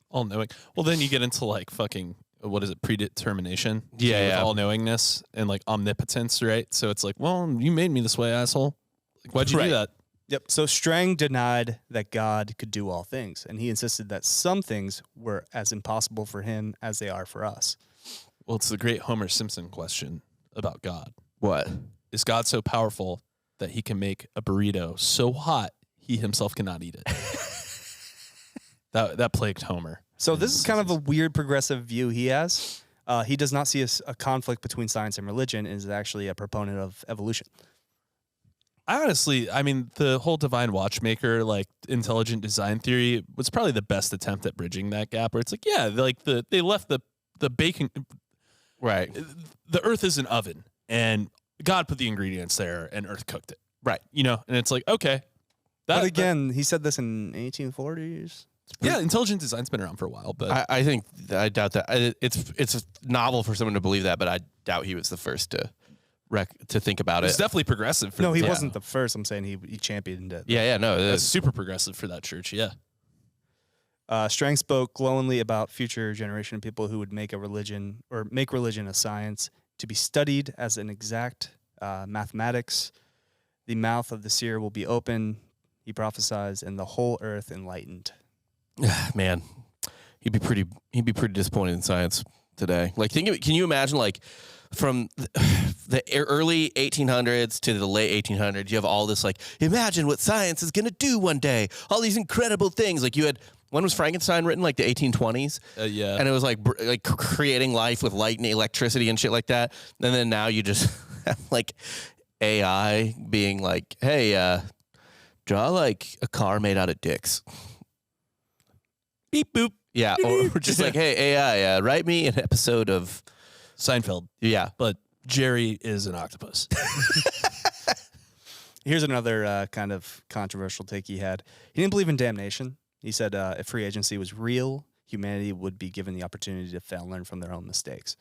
All knowing. Well, then you get into like fucking, what is it, predetermination? Yeah, With yeah. all knowingness and like omnipotence, right? So it's like, well, you made me this way, asshole. Like, why'd you Right. do that? Yep. So Strang denied that God could do all things, and he insisted that some things were as impossible for him as they are for us. Well, it's the great Homer Simpson question about God. what? Is God so powerful that he can make a burrito so hot he himself cannot eat it? That plagued Homer. So this is kind of a weird progressive view he has. He does not see a conflict between science and religion, and is actually a proponent of evolution. I mean, the whole divine watchmaker, like intelligent design theory was probably the best attempt at bridging that gap where it's like, yeah, like they left the bacon, Right. the earth is an oven and God put the ingredients there and earth cooked it. Right. And it's like, okay. But again, he said this in 1840s. Yeah, intelligent design's been around for a while, but I doubt that. It's novel for someone to believe that, but I doubt he was the first to think about it's it. definitely progressive. For No, he yeah. wasn't the first. I'm saying he championed it. Yeah, no. That's super progressive for that church. Yeah. Strang spoke glowingly about future generation of people who would make religion a science to be studied as an exact mathematics. The mouth of the seer will be open, he prophesies, and the whole earth enlightened. Man, he'd be pretty disappointed in science today. Like, can you imagine, like, from the early 1800s to the late 1800s, you have all this, like, imagine what science is going to do one day. All these incredible things. Like, you had, when was Frankenstein written? Like the 1820s? Yeah. And it was like creating life with light and electricity and shit like that. And then now you just have, like, AI being like, hey, draw, like, a car made out of dicks. Beep boop. Yeah, or just like, hey, AI, write me an episode of Seinfeld. Yeah. But Jerry is an octopus. Here's another kind of controversial take he had. He didn't believe in damnation. He said if free agency was real, humanity would be given the opportunity to fail and learn from their own mistakes.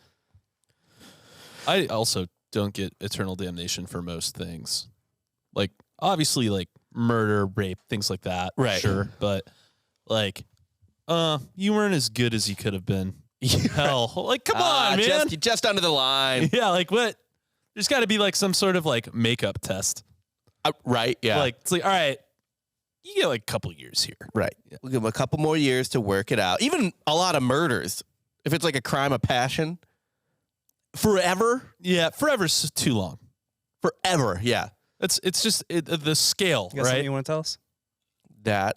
I also don't get eternal damnation for most things. Like, obviously, like murder, rape, things like that. Right. Sure. But, like, you weren't as good as you could have been. Hell. Like, come on, man. Just under the line. Yeah, like, what? There's got to be, like, some sort of, like, makeup test. Right, yeah. Like, it's like, all right, you get, like, a couple years here. Right. We'll give him a couple more years to work it out. Even a lot of murders, if it's like a crime of passion, Forever? Yeah, forever's too long. Forever, yeah. It's just the scale, You got something right? you want to tell us? That,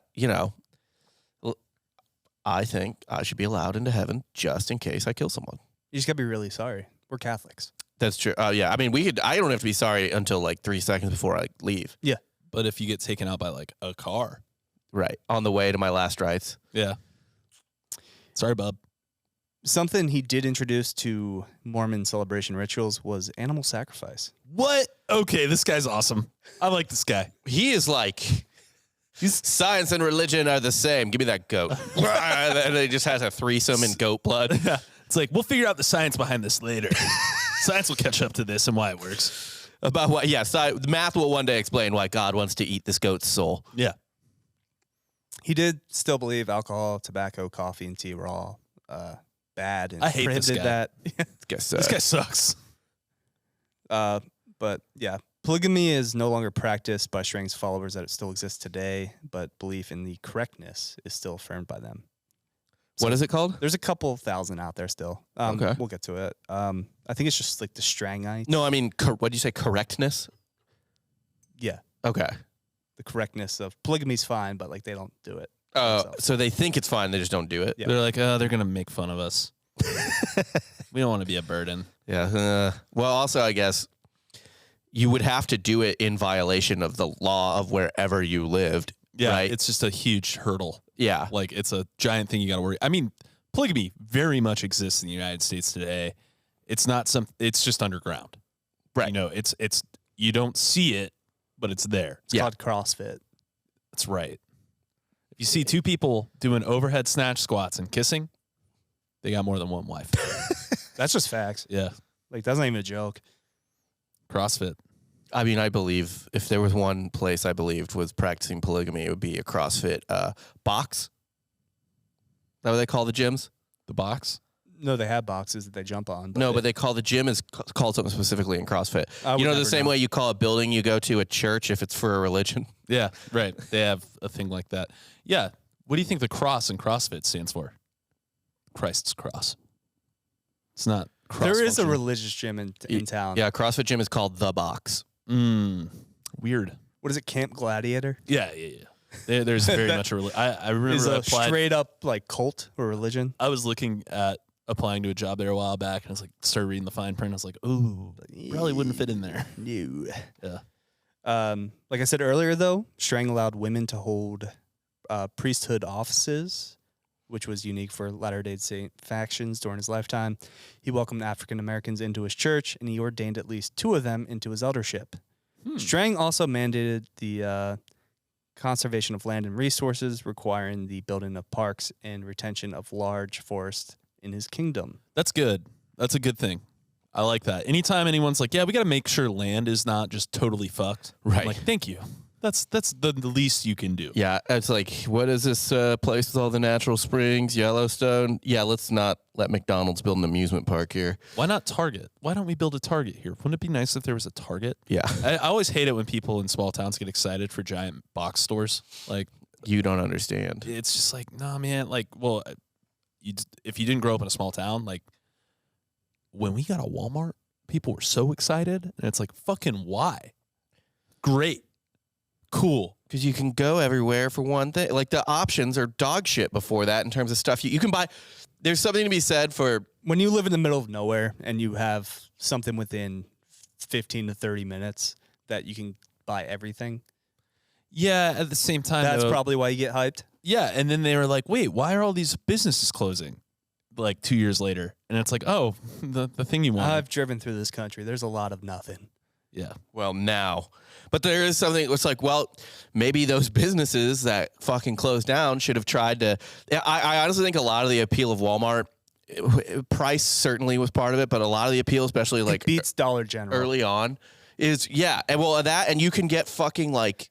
I think I should be allowed into heaven just in case I kill someone. You just got to be really sorry. We're Catholics. That's true. Yeah, I mean, I don't have to be sorry until like 3 seconds before I leave. Yeah. But if you get taken out by like a car. Right. On the way to my last rites. Yeah. Sorry, bub. Something he did introduce to Mormon celebration rituals was animal sacrifice. What? Okay, this guy's awesome. I like this guy. He is like, science and religion are the same. Give me that goat. And he just has a threesome in goat blood. Yeah. It's like, we'll figure out the science behind this later. Science will catch up to this and why it works. About what? Yeah, math will one day explain why God wants to eat this goat's soul. Yeah. He did still believe alcohol, tobacco, coffee, and tea were all bad. And I hate this prohibited guy. that. This guy sucks. But yeah, polygamy is no longer practiced by Strang's followers that it still exists today, but belief in the correctness is still affirmed by them. What is it called? There's a couple thousand out there still. Okay. We'll get to it. I think it's just like the Strangites. No, I mean, what did you say? Correctness? Yeah. Okay. The correctness of polygamy's fine, but like they don't do it. So they think it's fine. They just don't do it. Yeah. They're like, oh, they're going to make fun of us. We don't want to be a burden. Yeah. Well, also, I guess you would have to do it in violation of the law of wherever you lived. Yeah. Right? It's just a huge hurdle. Yeah. Like, it's a giant thing you got to worry. I mean, polygamy very much exists in the United States today. It's not it's just underground. Right. You know, it's you don't see it, but it's there. It's called CrossFit. That's right. If you see two people doing overhead snatch squats and kissing, they got more than one wife. That's just facts. Yeah. Like that's not even a joke. CrossFit. I mean, I believe if there was one place I believed was practicing polygamy, it would be a CrossFit box. Is that what they call the gyms? The box? No, they have boxes that they jump on. But they call the gym is called something specifically in CrossFit. I would You know, the never same know. way you call a building you go to a church if it's for a religion. Yeah, right. They have a thing like that. Yeah. What do you think the cross in CrossFit stands for? Christ's cross. It's not cross. There is a function. religious gym in town. Yeah, CrossFit gym is called The Box. Weird. What is it? Camp Gladiator? Yeah. There's very much a I remember Is I a applied. straight up like cult or religion? I was looking at applying to a job there a while back, and I was like, started reading the fine print. I was like, ooh, probably wouldn't fit in there. No. Yeah. Like I said earlier, though, Strang allowed women to hold priesthood offices, which was unique for Latter-day Saint factions during his lifetime. He welcomed African Americans into his church, and he ordained at least 2 of them into his eldership. Strang also mandated the conservation of land and resources, requiring the building of parks and retention of large forests in his kingdom. That's good. That's a good thing. I like that. Anytime anyone's like, yeah, we got to make sure land is not just totally fucked. Right. I'm like, thank you. That's the least you can do. Yeah, it's like, what is this place with all the natural springs, Yellowstone? Yeah, let's not let McDonald's build an amusement park here. Why not Target? Why don't we build a Target here? Wouldn't it be nice if there was a Target? Yeah. I always hate it when people in small towns get excited for giant box stores. Like, You don't understand. it's just like, nah, man. Like, well, if you didn't grow up in a small town, like, when we got a Walmart, people were so excited. And it's like, fucking why? Great. Cool. Because you can go everywhere for one thing. Like, the options are dog shit before that in terms of stuff you can buy. There's something to be said for... When you live in the middle of nowhere and you have something within 15 to 30 minutes that you can buy everything, Yeah, at the same time, that's though, probably why you get hyped. yeah. And then they were like, wait, why are all these businesses closing? Like 2 years later. And it's like, oh, the thing you want. I've driven through this country. There's a lot of nothing. Yeah. Well, now. But there is something it's like, well, maybe those businesses that fucking closed down should have tried to... I honestly think a lot of the appeal of Walmart, price certainly was part of it, but a lot of the appeal, especially like It beats Dollar General. early on, is, yeah. And well, that, and you can get fucking like...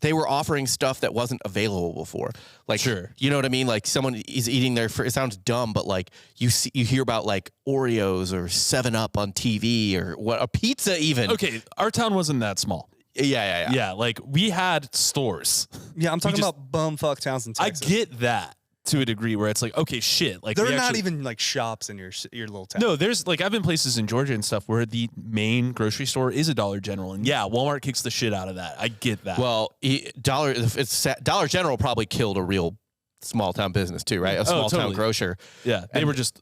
They were offering stuff that wasn't available before. Like, Sure. You know what I mean? Like someone is eating their, it sounds dumb, but like you hear about like Oreos or 7-Up on TV or what, a pizza even. Okay, our town wasn't that small. Yeah. Yeah, like we had stores. Yeah, I'm talking just- about bumfuck towns in I Texas. get that. to a degree where it's like, okay, shit. Like They're we not actually- even like shops in your little town. No, there's like I've been places in Georgia and stuff where the main grocery store is a Dollar General, and yeah, Walmart kicks the shit out of that. I get that. Well, Dollar General probably killed a real small town business too, right? A small town totally. grocer. Yeah, they were just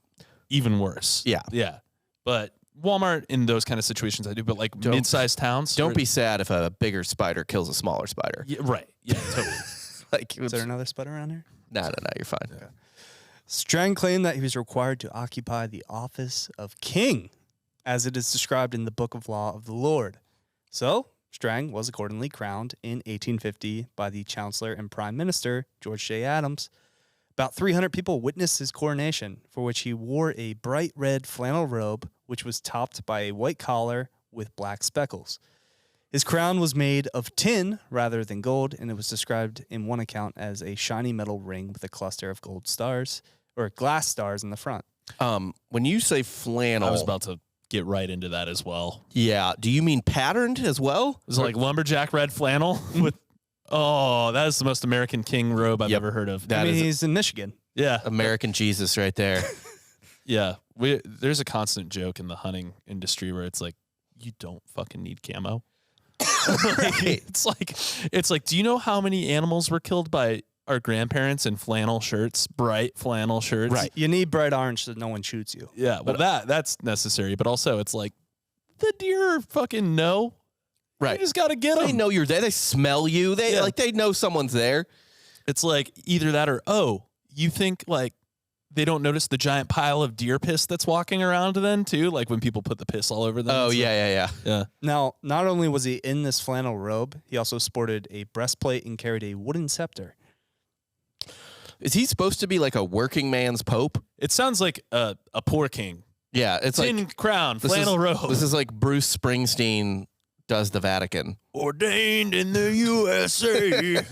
even worse. Yeah. Yeah. But Walmart in those kind of situations I do, but like mid-sized towns. Don't be sad if a bigger spider kills a smaller spider. Yeah, right. Yeah, totally. Like, Is there another spider around here? no, you're fine. Okay. Strang claimed that he was required to occupy the office of king, as it is described in the Book of Law of the Lord. So, Strang was accordingly crowned in 1850 by the Chancellor and Prime Minister, George J. Adams. About 300 people witnessed his coronation, for which he wore a bright red flannel robe, which was topped by a white collar with black speckles. His crown was made of tin rather than gold, and it was described in one account as a shiny metal ring with a cluster of gold stars, or glass stars in the front. When you say flannel, I was about to get right into that as well. yeah. Do you mean patterned as well? Is it like lumberjack red flannel with? Oh, that is the most American king robe I've Yep. ever heard of. That is he's in Michigan. Yeah, American Jesus right there. yeah. There's a constant joke in the hunting industry where it's like, you don't fucking need camo. It's like, do you know how many animals were killed by our grandparents in flannel shirts, bright flannel shirts? Right. You need bright orange so no one shoots you. Yeah. Well, that's necessary, but also it's like the deer fucking know. Right. You just got to get them. They know you're there. They smell you. They they know someone's there. It's like either that or, oh, you think like they don't notice the giant pile of deer piss that's walking around then too? Like when people put the piss all over them. Oh, and stuff. yeah. Now, not only was he in this flannel robe, he also sported a breastplate and carried a wooden scepter. Is he supposed to be like a working man's pope? It sounds like a poor king. Yeah, it's Tin like crown, this flannel robe. This is like Bruce Springsteen does the Vatican. Ordained in the USA.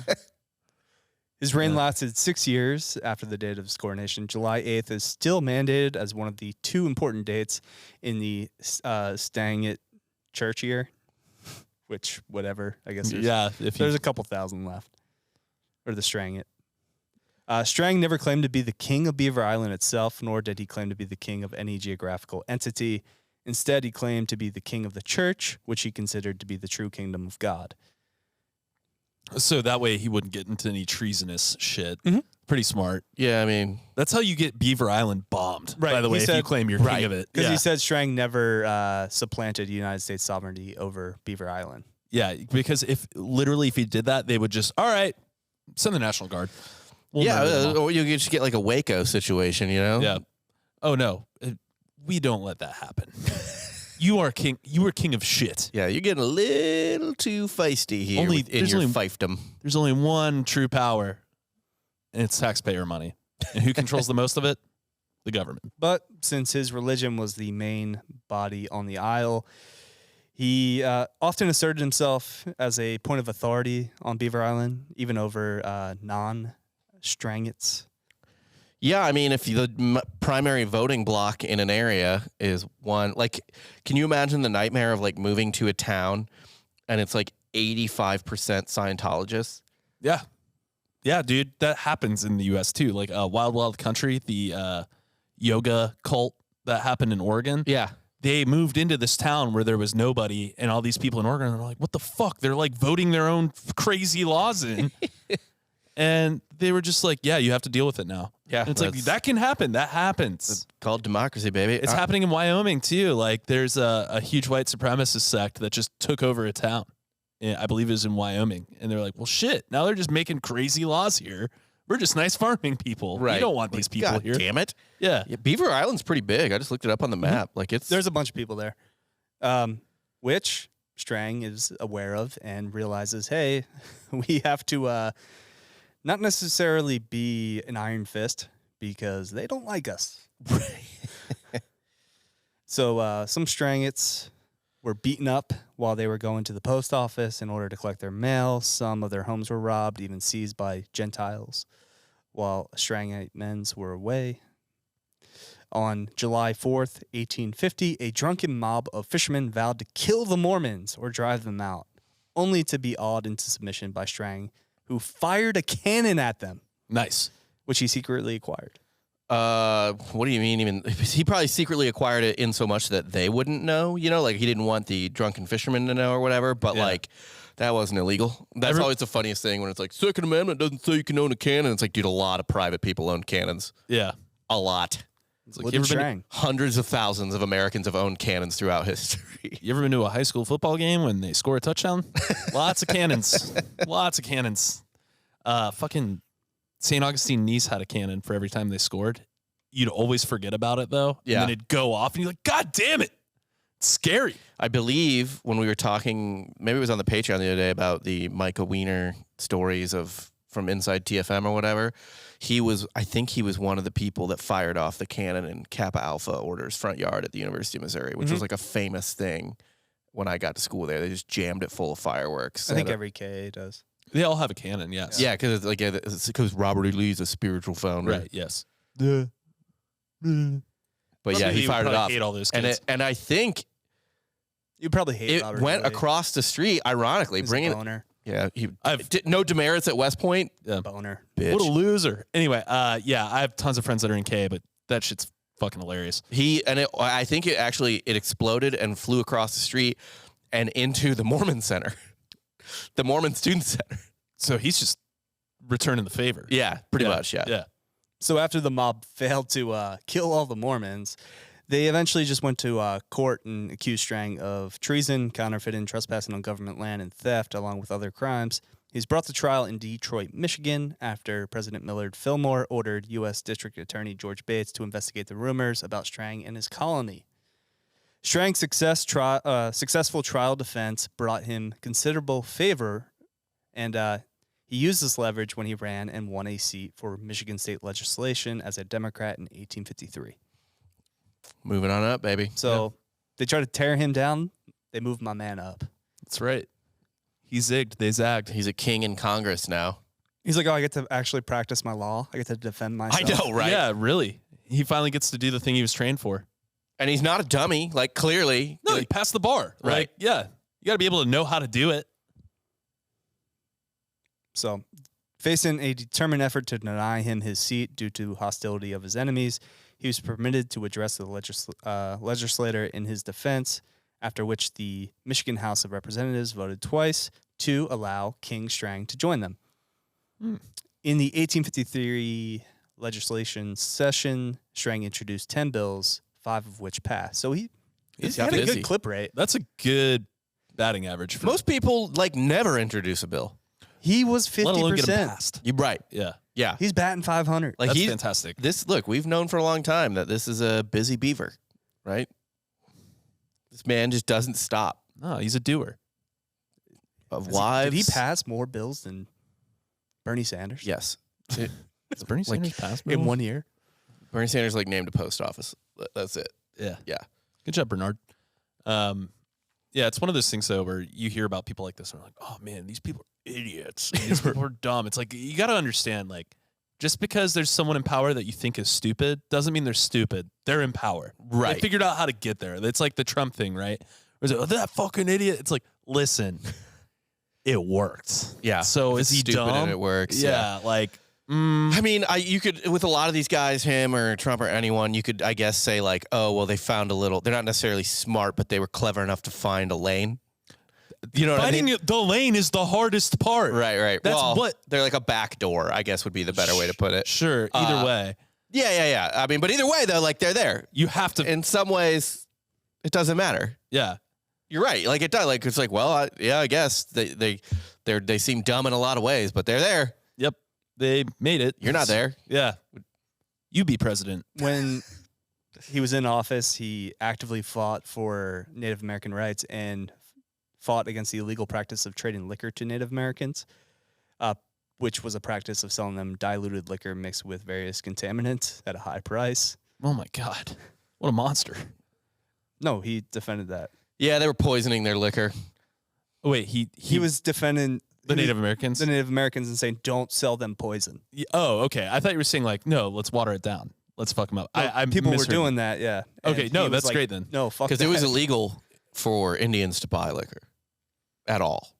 His reign lasted 6 years after the date of his coronation. July 8th is still mandated as one of the two important dates in the Stang church year, which, whatever, I guess there's a couple thousand left. Or the Strang it. Strang never claimed to be the king of Beaver Island itself, nor did he claim to be the king of any geographical entity. Instead, he claimed to be the king of the church, which he considered to be the true kingdom of God. So that way he wouldn't get into any treasonous shit. Mhm. Pretty smart. Yeah, I mean, That's how you get Beaver Island bombed, Right, by the he way, if you said- claim you're Right, king of it. Because Yeah. he said Strang never supplanted United States sovereignty over Beaver Island. Yeah, because if he did that, they would just, all right, send the National Guard. We'll murder them all. or you just get like a Waco situation, you know? Yeah. Oh no, we don't let that happen. You are king. You are king of shit. Yeah, you're getting a little too feisty here Only- in there's your only- fiefdom. There's only one true power, and it's taxpayer money. And who controls the most of it? The government. But since his religion was the main body on the Isle, he often asserted himself as a point of authority on Beaver Island, even over non-Strangits. Yeah, I mean, if the primary voting block in an area is one, like, can you imagine the nightmare of like moving to a town and it's like 85% Scientologists? Yeah. Yeah, dude. That happens in the U.S. too. Like Wild Wild Country, the yoga cult that happened in Oregon. Yeah. They moved into this town where there was nobody, and all these people in Oregon are like, what the fuck? They're like voting their own crazy laws in. And they were just like, yeah, you have to deal with it now. Yeah. And it's like, that can happen. That happens. Called democracy, baby. It's happening in Wyoming too. Like there's a huge white supremacist sect that just took over a town. Yeah, I believe it was in Wyoming. And they're like, well, shit. Now they're just making crazy laws here. We're just nice farming people. Right. We don't want these people God here. Damn it. Yeah. Yeah, Beaver Island's pretty big. I just looked it up on the map. Like There's a bunch of people there, which Strang is aware of and realizes, hey, we have to not necessarily be an iron fist because they don't like us. So some Strangits were beaten up while they were going to the post office in order to collect their mail. Some of their homes were robbed, even seized by Gentiles, while Strangite men's were away. On July 4th, 1850, a drunken mob of fishermen vowed to kill the Mormons or drive them out, only to be awed into submission by Strang, who fired a cannon at them. Nice. which he secretly acquired. What do you mean? Even he probably secretly acquired it in so much that they wouldn't know. You know, like he didn't want the drunken fisherman to know or whatever. But like, that wasn't illegal. That's always the funniest thing when it's like Second Amendment doesn't say you can own a cannon. It's like, dude, a lot of private people own cannons. Yeah, a lot. It's like, hundreds of thousands of Americans have owned cannons throughout history. You ever been to a high school football game when they score a touchdown? Lots of cannons. Lots of cannons. Fucking St. Augustine Nice had a cannon for every time they scored. You'd always forget about it, though. Yeah. And then it'd go off, and you're like, God damn it. It's scary. I believe when we were talking, maybe it was on the Patreon the other day about the Micah Wiener stories from inside TFM or whatever. I think he was one of the people that fired off the cannon in Kappa Alpha Order's front yard at the University of Missouri, which was like a famous thing when I got to school there. They just jammed it full of fireworks. I think every KA does. They all have a cannon, yes. Yeah, because Robert E. Lee's a spiritual founder. Right, yes. But Probably yeah, he fired it off. Hate all those kids. And I think You probably hate it Robert went Lee. across the street, ironically, He's bringing a boner. Yeah, no demerits at West Point. Boner. Bitch. What a loser. Anyway, yeah, I have tons of friends that are in K, but that shit's fucking hilarious. I think it exploded and flew across the street and into the Mormon Center, the Mormon Student Center. So he's just returning the favor. Yeah, pretty much. Yeah. Yeah. So after the mob failed to kill all the Mormons, they eventually just went to court and accused Strang of treason, counterfeiting, trespassing on government land, and theft, along with other crimes. He's brought to trial in Detroit, Michigan, after President Millard Fillmore ordered U.S. District Attorney George Bates to investigate the rumors about Strang and his colony. Strang's successful trial defense brought him considerable favor, and he used this leverage when he ran and won a seat for Michigan state legislation as a Democrat in 1853. Moving on up, baby. So they tried to tear him down. They moved my man up. That's right. He zigged. They zagged. He's a king in Congress now. He's like, oh, I get to actually practice my law. I get to defend myself. I know, right? Yeah, really. He finally gets to do the thing he was trained for. And he's not a dummy, like, clearly. No, he passed the bar. Right. Like, yeah. You got to be able to know how to do it. So, facing a determined effort to deny him his seat due to hostility of his enemies, he was permitted to address the legislator in his defense, after which the Michigan House of Representatives voted twice to allow King Strang to join them. In the 1853 legislation session, Strang introduced 10 bills, 5 of which passed. So he had a busy. good clip rate. That's a good batting average. For Most people, never introduce a bill. He was 50%. let alone get him passed. You're right. Yeah. Yeah. He's batting 500. Like That's fantastic. Look, we've known for a long time that this is a busy beaver, right? This man just doesn't stop. No, he's a doer. Of wives. Did he pass more bills than Bernie Sanders? Yes. Does Bernie Sanders pass In 1 year? Bernie Sanders named a post office. That's it. Yeah. Yeah. Good job, Bernard. Yeah, it's one of those things, though, where you hear about people like this and they're like, oh, man, these people are idiots. These people are dumb. It's like, you got to understand, like, just because there's someone in power that you think is stupid doesn't mean they're stupid. They're in power. Right. They figured out how to get there. It's like the Trump thing, right? Where it's like, oh, that fucking idiot. It's like, listen, it worked. Yeah. So If is it's he stupid dumb? and it works. Yeah, like, I mean, you could, with a lot of these guys, him or Trump or anyone, you could, I guess, say like, oh, well, they found they're not necessarily smart, but they were clever enough to find a lane. You know what I mean? finding the lane is the hardest part. Right. That's well, what- they're like a back door, I guess would be the better way to put it. Sure, either way. Yeah. I mean, but either way, though, like they're there. You have to. In some ways, it doesn't matter. Yeah. You're right. Like it does. Like it's like, well, I guess they seem dumb in a lot of ways, but they're there. Yep. They made it. You're not there. Yeah. You be president. When he was in office, he actively fought for Native American rights and fought against the illegal practice of trading liquor to Native Americans, which was a practice of selling them diluted liquor mixed with various contaminants at a high price. Oh my God. What a monster. No, he defended that. Yeah, they were poisoning their liquor. Oh, wait, He was defending the Native Americans? the Native Americans and saying, don't sell them poison. Oh, okay. I thought you were saying like, no, let's water it down. Let's fuck them up. I People were misheard doing you. that, yeah. Okay, And no, he was that's like, great then. No, fuck Because that. it was illegal for Indians to buy liquor at all.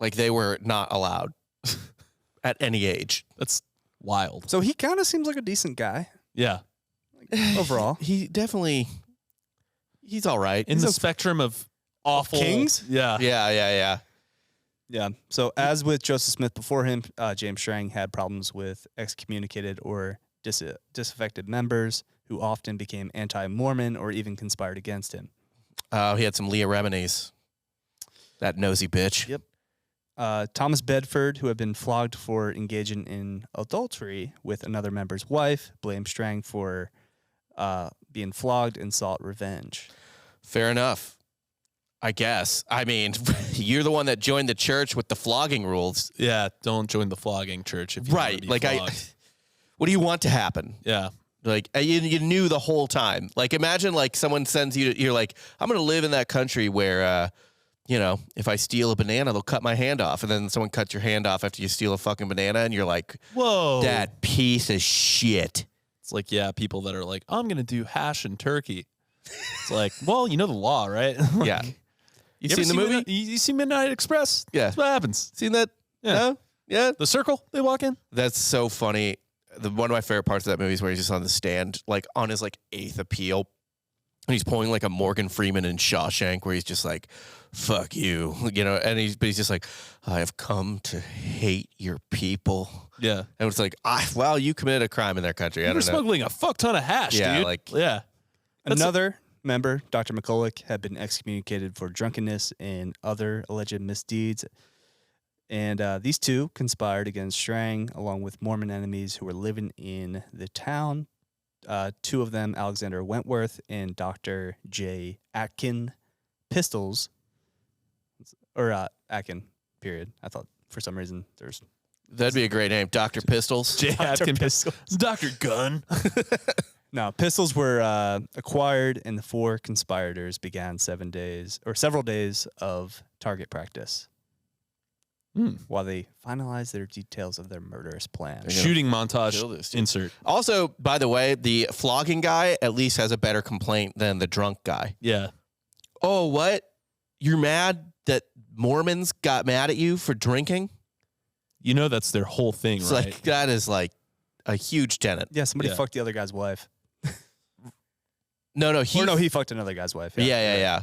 Like they were not allowed at any age. That's Wild. So he kind of seems like a decent guy Yeah. overall. He definitely, he's all right. In the spectrum of awful kings? Yeah. Yeah. Yeah. So as with Joseph Smith before him, James Strang had problems with excommunicated or disaffected members who often became anti-Mormon or even conspired against him. He had some Leah Remini's. That nosy bitch. Yep. Thomas Bedford, who had been flogged for engaging in adultery with another member's wife, blamed Strang for being flogged and sought revenge. Fair enough. I guess. I mean, you're the one that joined the church with the flogging rules. Yeah. Don't join the flogging church if you want to be Like, flogged. what do you want to happen? Yeah. Like, you knew the whole time. Like, imagine, like, someone sends you, you're like, I'm going to live in that country where, you know, if I steal a banana, they'll cut my hand off. And then someone cuts your hand off after you steal a fucking banana. And you're like, Whoa. that piece of shit. It's like, yeah, people that are like, I'm going to do hash and turkey. It's like, well, you know the law, right? Like, Yeah. You ever seen the movie? You see Midnight Express? Yeah. That's what happens. Seen that? Yeah. No? Yeah. The circle, they walk in. That's so funny. One of my favorite parts of that movie is where he's just on the stand, like on his like 8th appeal. And he's pulling like a Morgan Freeman in Shawshank where he's just like, fuck you, you know, and he's just like, I have come to hate your people. Yeah. And it's like, well, you committed a crime in their country. I You're don't know. smuggling a fuck ton of hash, Yeah, dude. like- yeah. Another member, Dr. McCulloch, had been excommunicated for drunkenness and other alleged misdeeds. And these two conspired against Strang, along with Mormon enemies who were living in the town. Two of them, Alexander Wentworth and Dr. J. Atkin Pistols, or Atkin, period. I thought for some reason there's That'd be a great name. Dr. Pistols. J. Dr. Atkin Pistols. Dr. Gun. No, pistols were acquired, and the four conspirators began several days of target practice while they finalized their details of their murderous plan. Shooting kill montage this dude. insert. Also, by the way, the flogging guy at least has a better complaint than the drunk guy. Yeah. Oh, what? You're mad that Mormons got mad at you for drinking? You know that's their whole thing, It's right? like, that is like a huge tenet. Yeah, somebody Yeah. fucked the other guy's wife. No, He fucked another guy's wife. Yeah.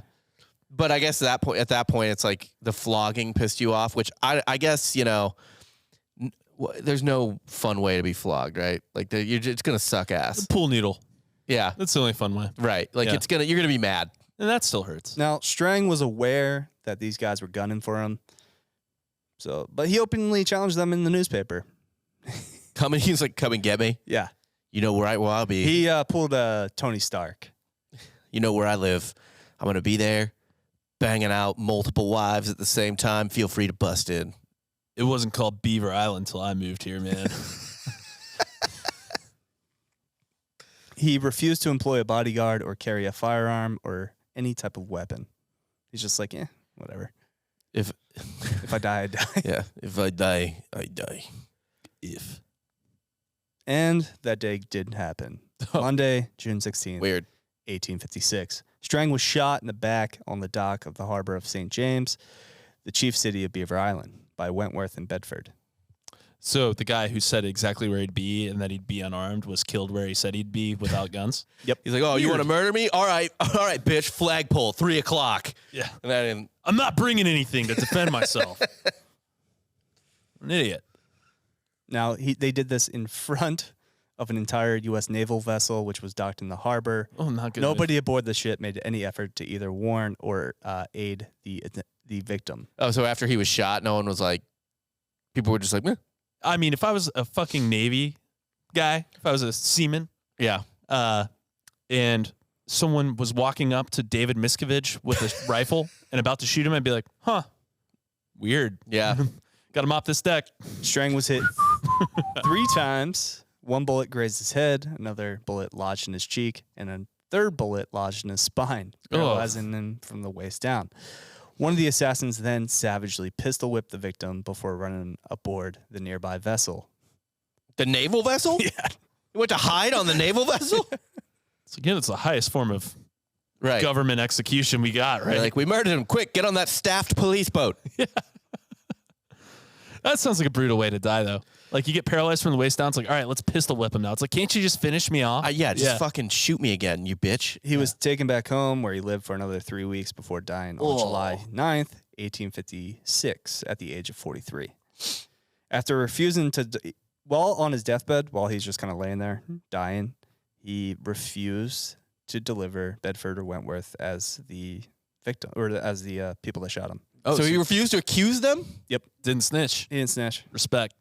But I guess at that point, it's like the flogging pissed you off, which I guess, you know, there's no fun way to be flogged, right? Like it's gonna suck ass. Pool noodle. Yeah, That's the only fun way. right. Like Yeah. you're gonna be mad. And that still hurts. Now, Strang was aware that these guys were gunning for him. But he openly challenged them in the newspaper. He's like, come and get me. Yeah. You know where I'll be. He pulled Tony Stark. You know where I live. I'm gonna be there, banging out multiple wives at the same time. Feel free to bust in. It wasn't called Beaver Island until I moved here, man. He refused to employ a bodyguard or carry a firearm or any type of weapon. He's just like, whatever. If If I die, I die. yeah, if I die, I die. If And that day didn't happen. Monday, June 16th, weird. 1856. Strang was shot in the back on the dock of the harbor of St. James, the chief city of Beaver Island, by Wentworth and Bedford. So the guy who said exactly where he'd be and that he'd be unarmed was killed where he said he'd be without guns. He's like, oh, you want to murder me? All right, bitch. Flagpole, 3:00. Yeah. And then I'm not bringing anything to defend myself. An idiot. Now, they did this in front of an entire U.S. naval vessel, which was docked in the harbor. Oh, not good. Nobody aboard the ship made any effort to either warn or aid the victim. oh, so after he was shot, no one was like, people were just like, meh. I mean, if I was a fucking Navy guy, if I was a seaman, Yeah. and someone was walking up to David Miscavige with a rifle and about to shoot him, I'd be like, huh, weird. Yeah. Got to mop this deck. Strang was hit 3 times. One bullet grazed his head, another bullet lodged in his cheek, and a third bullet lodged in his spine, paralyzing him from the waist down. One of the assassins then savagely pistol whipped the victim before running aboard the nearby vessel. The naval vessel? Yeah. You went to hide on the naval vessel? So again, it's the highest form of Right. government execution we got, right? They're like, we murdered him. Quick, get on that staffed police boat. That sounds like a brutal way to die, though. Like you get paralyzed from the waist down. It's like, all right, let's pistol whip him now. It's like, can't you just finish me off? Just fucking shoot me again, you bitch. He was taken back home where he lived for another 3 weeks before dying on July 9th, 1856 at the age of 43. After refusing to, while on his deathbed, while he's just kind of laying there dying, he refused to deliver Bedford or Wentworth as the victim or as the people that shot him. Oh, so he refused to accuse them? Yep. Didn't snitch. He didn't snitch. Respect.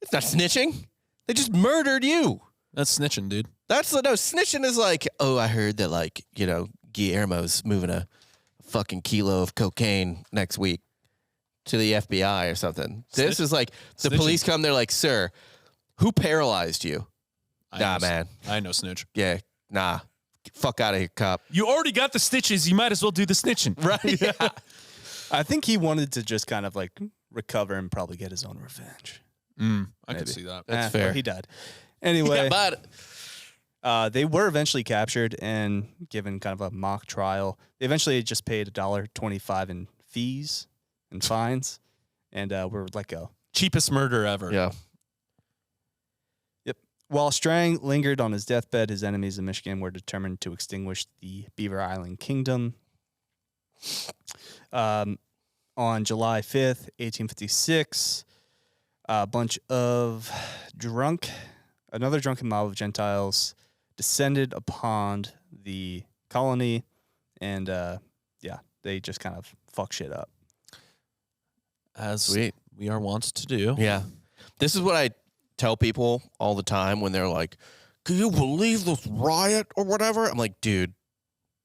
It's not snitching. They just murdered you. That's snitching, dude. Snitching is like, oh, I heard that, like, you know, Guillermo's moving a fucking kilo of cocaine next week to the FBI or something. This is like, the police come, they're like, sir, who paralyzed you? Man. I know snitch. Yeah, nah. Fuck out of here, cop. You already got the stitches. You might as well do the snitching. Right? Yeah. I think he wanted to just kind of like recover and probably get his own revenge. I could see that. That's fair. Well, he died. Anyway, but they were eventually captured and given kind of a mock trial. They eventually just paid $1.25 in fees and fines, and were let go. Cheapest murder ever. yeah. Yep. While Strang lingered on his deathbed, his enemies in Michigan were determined to extinguish the Beaver Island Kingdom. On July 5th, 1856, a bunch of another drunken mob of Gentiles descended upon the colony, and they just kind of fuck shit up. As Sweet. we are wont to do. Yeah. This is what I tell people all the time when they're like, can you believe this riot or whatever? I'm like, dude,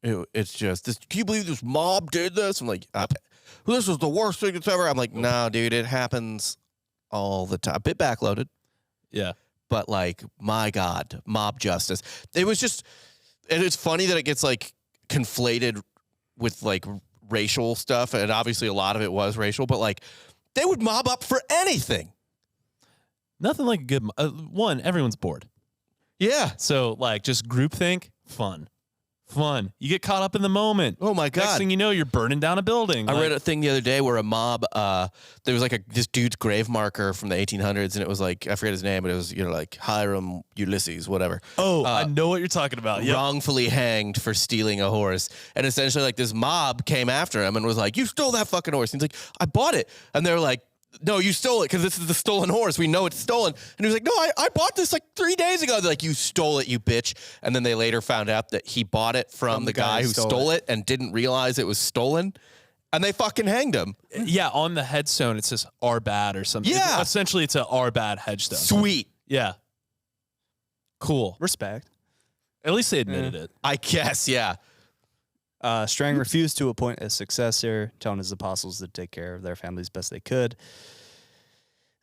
it's just this. Can you believe this mob did this? I'm like, this is the worst thing that's ever. I'm like, no, dude, it happens all the time. A bit backloaded, Yeah. but like, my God, mob justice. It was just, and it's funny that it gets like conflated with like racial stuff. And obviously a lot of it was racial, but like they would mob up for anything. Nothing like a good one. Everyone's bored. Yeah. So like just groupthink, fun. You get caught up in the moment. Oh my God. Next thing you know, you're burning down a building. I read a thing the other day where a mob, there was like this dude's grave marker from the 1800s, and it was like, I forget his name, but it was, you know, like Hiram Ulysses, whatever. Oh, I know what you're talking about. Yep. Wrongfully hanged for stealing a horse. And essentially like this mob came after him and was like, you stole that fucking horse. And he's like, I bought it. And they're like, no, you stole it because this is the stolen horse. We know it's stolen. And he was like, no, I bought this like 3 days ago. They're like, you stole it, you bitch. And then they later found out that he bought it from the guy who stole it and didn't realize it was stolen. And they fucking hanged him. Yeah, on the headstone, it says "are bad" or something. Yeah. Essentially, it's a "are bad" headstone. Sweet. Yeah. Cool. Respect. At least they admitted it. I guess, yeah. Strang refused to appoint a successor, telling his apostles to take care of their families best they could.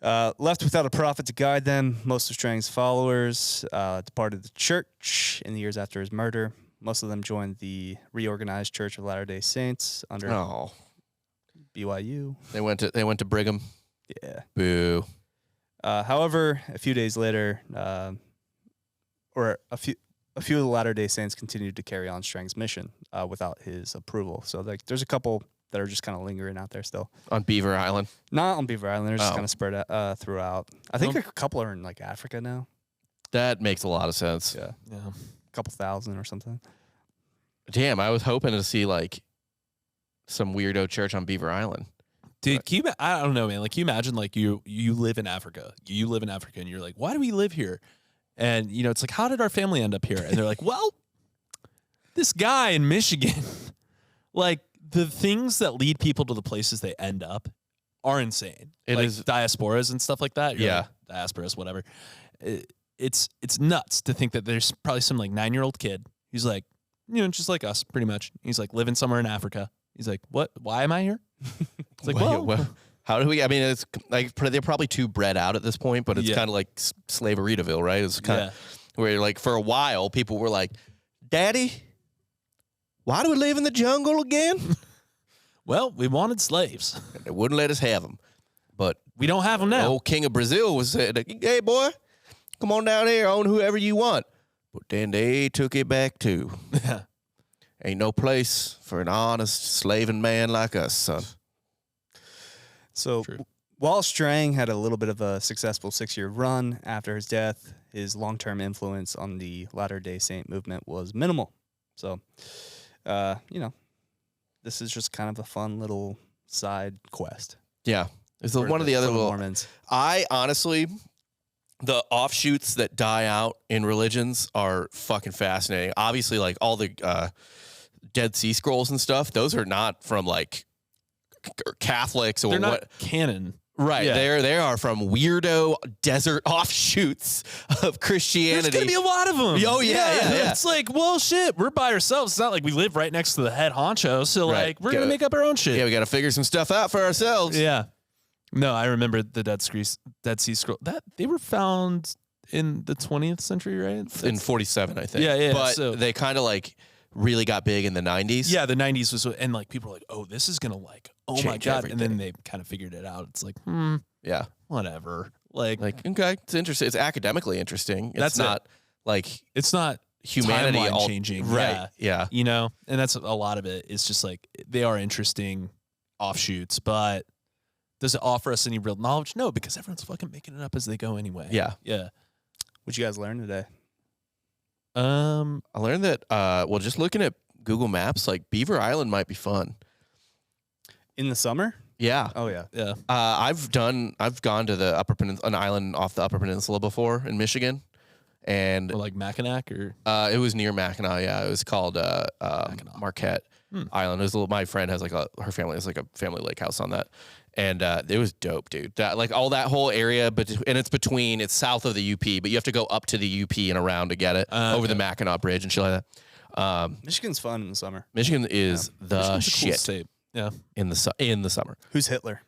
Left without a prophet to guide them, most of Strang's followers departed the church in the years after his murder. Most of them joined the reorganized Church of Latter-day Saints under BYU. They went to Brigham. Yeah. Boo. However, a few days later, or a few of the Latter-day Saints continued to carry on Strang's mission without his approval. So like, there's a couple that are just kind of lingering out there still. On Beaver Island? Not on Beaver Island. They're just kind of spread out throughout. I think a couple are in like Africa now. That makes a lot of sense. Yeah. Yeah. A couple thousand or something. Damn, I was hoping to see like some weirdo church on Beaver Island. Dude, I don't know, man. Like, can you imagine, like, you live in Africa. You live in Africa, and you're like, why do we live here? And, you know, it's like, how did our family end up here? And they're like, well, this guy in Michigan, like, the things that lead people to the places they end up are insane. It like is diasporas and stuff like that. You're Yeah. like, diasporas, whatever. It's nuts to think that there's probably some, like, 9-year-old kid who's like, you know, just like us, pretty much. He's like living somewhere in Africa. He's like, what? Why am I here? It's like, well, how do we? I mean, it's like they're probably too bred out at this point, but it's kind of like Slaveryville, right? It's kind of where, like, for a while, people were like, "Daddy, why do we live in the jungle again?" Well, we wanted slaves. They wouldn't let us have them, but We don't have them now. old King of Brazil was saying, "Hey, boy, come on down here, own whoever you want." But then they took it back too. Yeah. Ain't no place for an honest slaving man like us, son. So While Strang had a little bit of a successful 6-year run after his death, his long-term influence on the Latter-day Saint movement was minimal. So, this is just kind of a fun little side quest. Yeah. It's for one of the other for little. Mormons. I honestly, the offshoots that die out in religions are fucking fascinating. Obviously, like all the Dead Sea Scrolls and stuff, those are not from like Catholics or They're not what. canon. Right. Yeah. They are from weirdo desert offshoots of Christianity. There's going to be a lot of them. Oh, yeah. It's like, well, shit, we're by ourselves. It's not like we live right next to the head honcho. So, Right. like, we're going to make up our own shit. Yeah, we got to figure some stuff out for ourselves. Yeah. No, I remember the Dead Sea Scroll. That they were found in the 20th century, right? In 47, I think. Yeah. But So they kind of like really got big in the 90s. yeah, the 90s was, and like people were like, oh, this is gonna like, oh my Change god, everything. and then they kind of figured it out. It's like, Yeah. whatever. Like Okay, it's interesting. It's academically interesting. It's That's it. not like it's not humanity timeline all changing, Right. Yeah. you know, and that's a lot of it. It's just like they are interesting offshoots, but does it offer us any real knowledge? No, because everyone's fucking making it up as they go anyway. Yeah. What'd you guys learn today? I learned that just looking at Google Maps, like Beaver Island might be fun. In the summer? Yeah. Oh, yeah. Yeah. I've gone to the Upper Peninsula, an island off the Upper Peninsula before in Michigan, and Or like Mackinac or it was near Mackinac. Yeah, it was called Mackinac. Marquette Island. It was my friend has like her family has like a family lake house on that, and it was dope, dude. That like all that whole area, and it's south of the UP, but you have to go up to the UP and around to get it over the Mackinac Bridge and shit like that. Michigan's fun in the summer. Michigan is the Michigan's a cool shit state. Yeah. in the summer. Who's Hitler?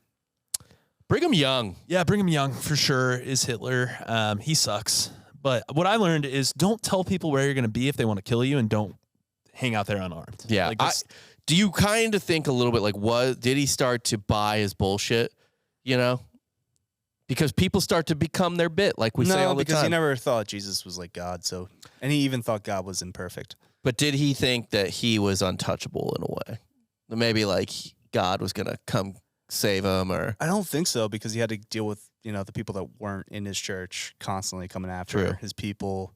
Brigham Young. Yeah, Brigham Young for sure is Hitler. He sucks. But what I learned is don't tell people where you're going to be if they want to kill you, and don't hang out there unarmed. Yeah. Like Do you kind of think a little bit like, did he start to buy his bullshit? You know, because people start to become their bit, like we say all the because time. he never thought Jesus was like God. So, and he even thought God was imperfect. But did he think that he was untouchable in a way? Maybe like God was gonna come save him, or I don't think so, because he had to deal with the people that weren't in his church constantly coming after True. his people.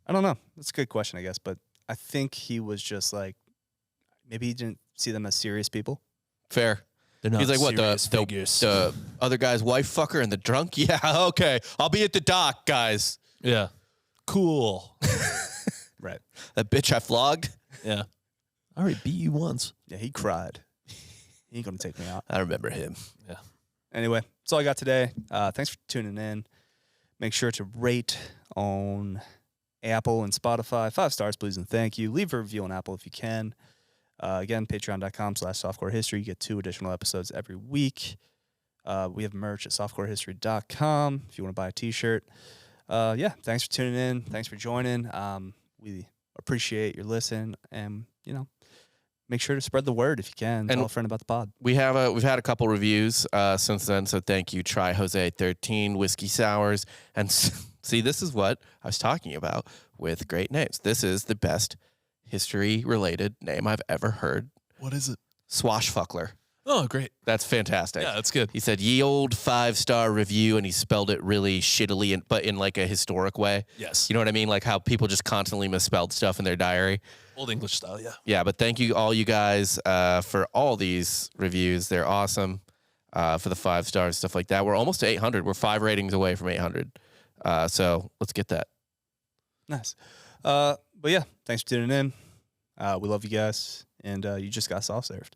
I don't know. That's a good question, I guess. But I think he was just like, maybe he didn't see them as serious people. fair. they're not He's like, what, serious figures. the other guy's wife fucker and the drunk? Yeah, okay. I'll be at the dock, guys. Yeah. Cool. Right. That bitch I flogged. Yeah. I already beat you once. Yeah, he cried. He ain't going to take me out. I remember him. Yeah. Anyway, that's all I got today. Thanks for tuning in. Make sure to rate on Apple and Spotify. 5 stars, please, and thank you. Leave a review on Apple if you can. Again, patreon.com/softcorehistory. You get 2 additional episodes every week. We have merch at softcorehistory.com if you want to buy a t-shirt. Thanks for tuning in. Thanks for joining. We appreciate your listen, and make sure to spread the word if you can. Tell a friend about the pod. We've had a couple reviews since then, so thank you. Try Jose 13 whiskey sours, and see, this is what I was talking about with great names. This is the best history-related name I've ever heard. What is it? Swashbuckler. Oh, great. That's fantastic. Yeah, that's good. He said, ye old 5-star review, and he spelled it really shittily, but in like a historic way. Yes. You know what I mean? Like how people just constantly misspelled stuff in their diary. Old English style, yeah. Yeah, but thank you all you guys for all these reviews. They're awesome for the 5 stars, stuff like that. We're almost to 800. We're 5 ratings away from 800. So let's get that. Nice. But yeah, thanks for tuning in. We love you guys, and you just got soft served.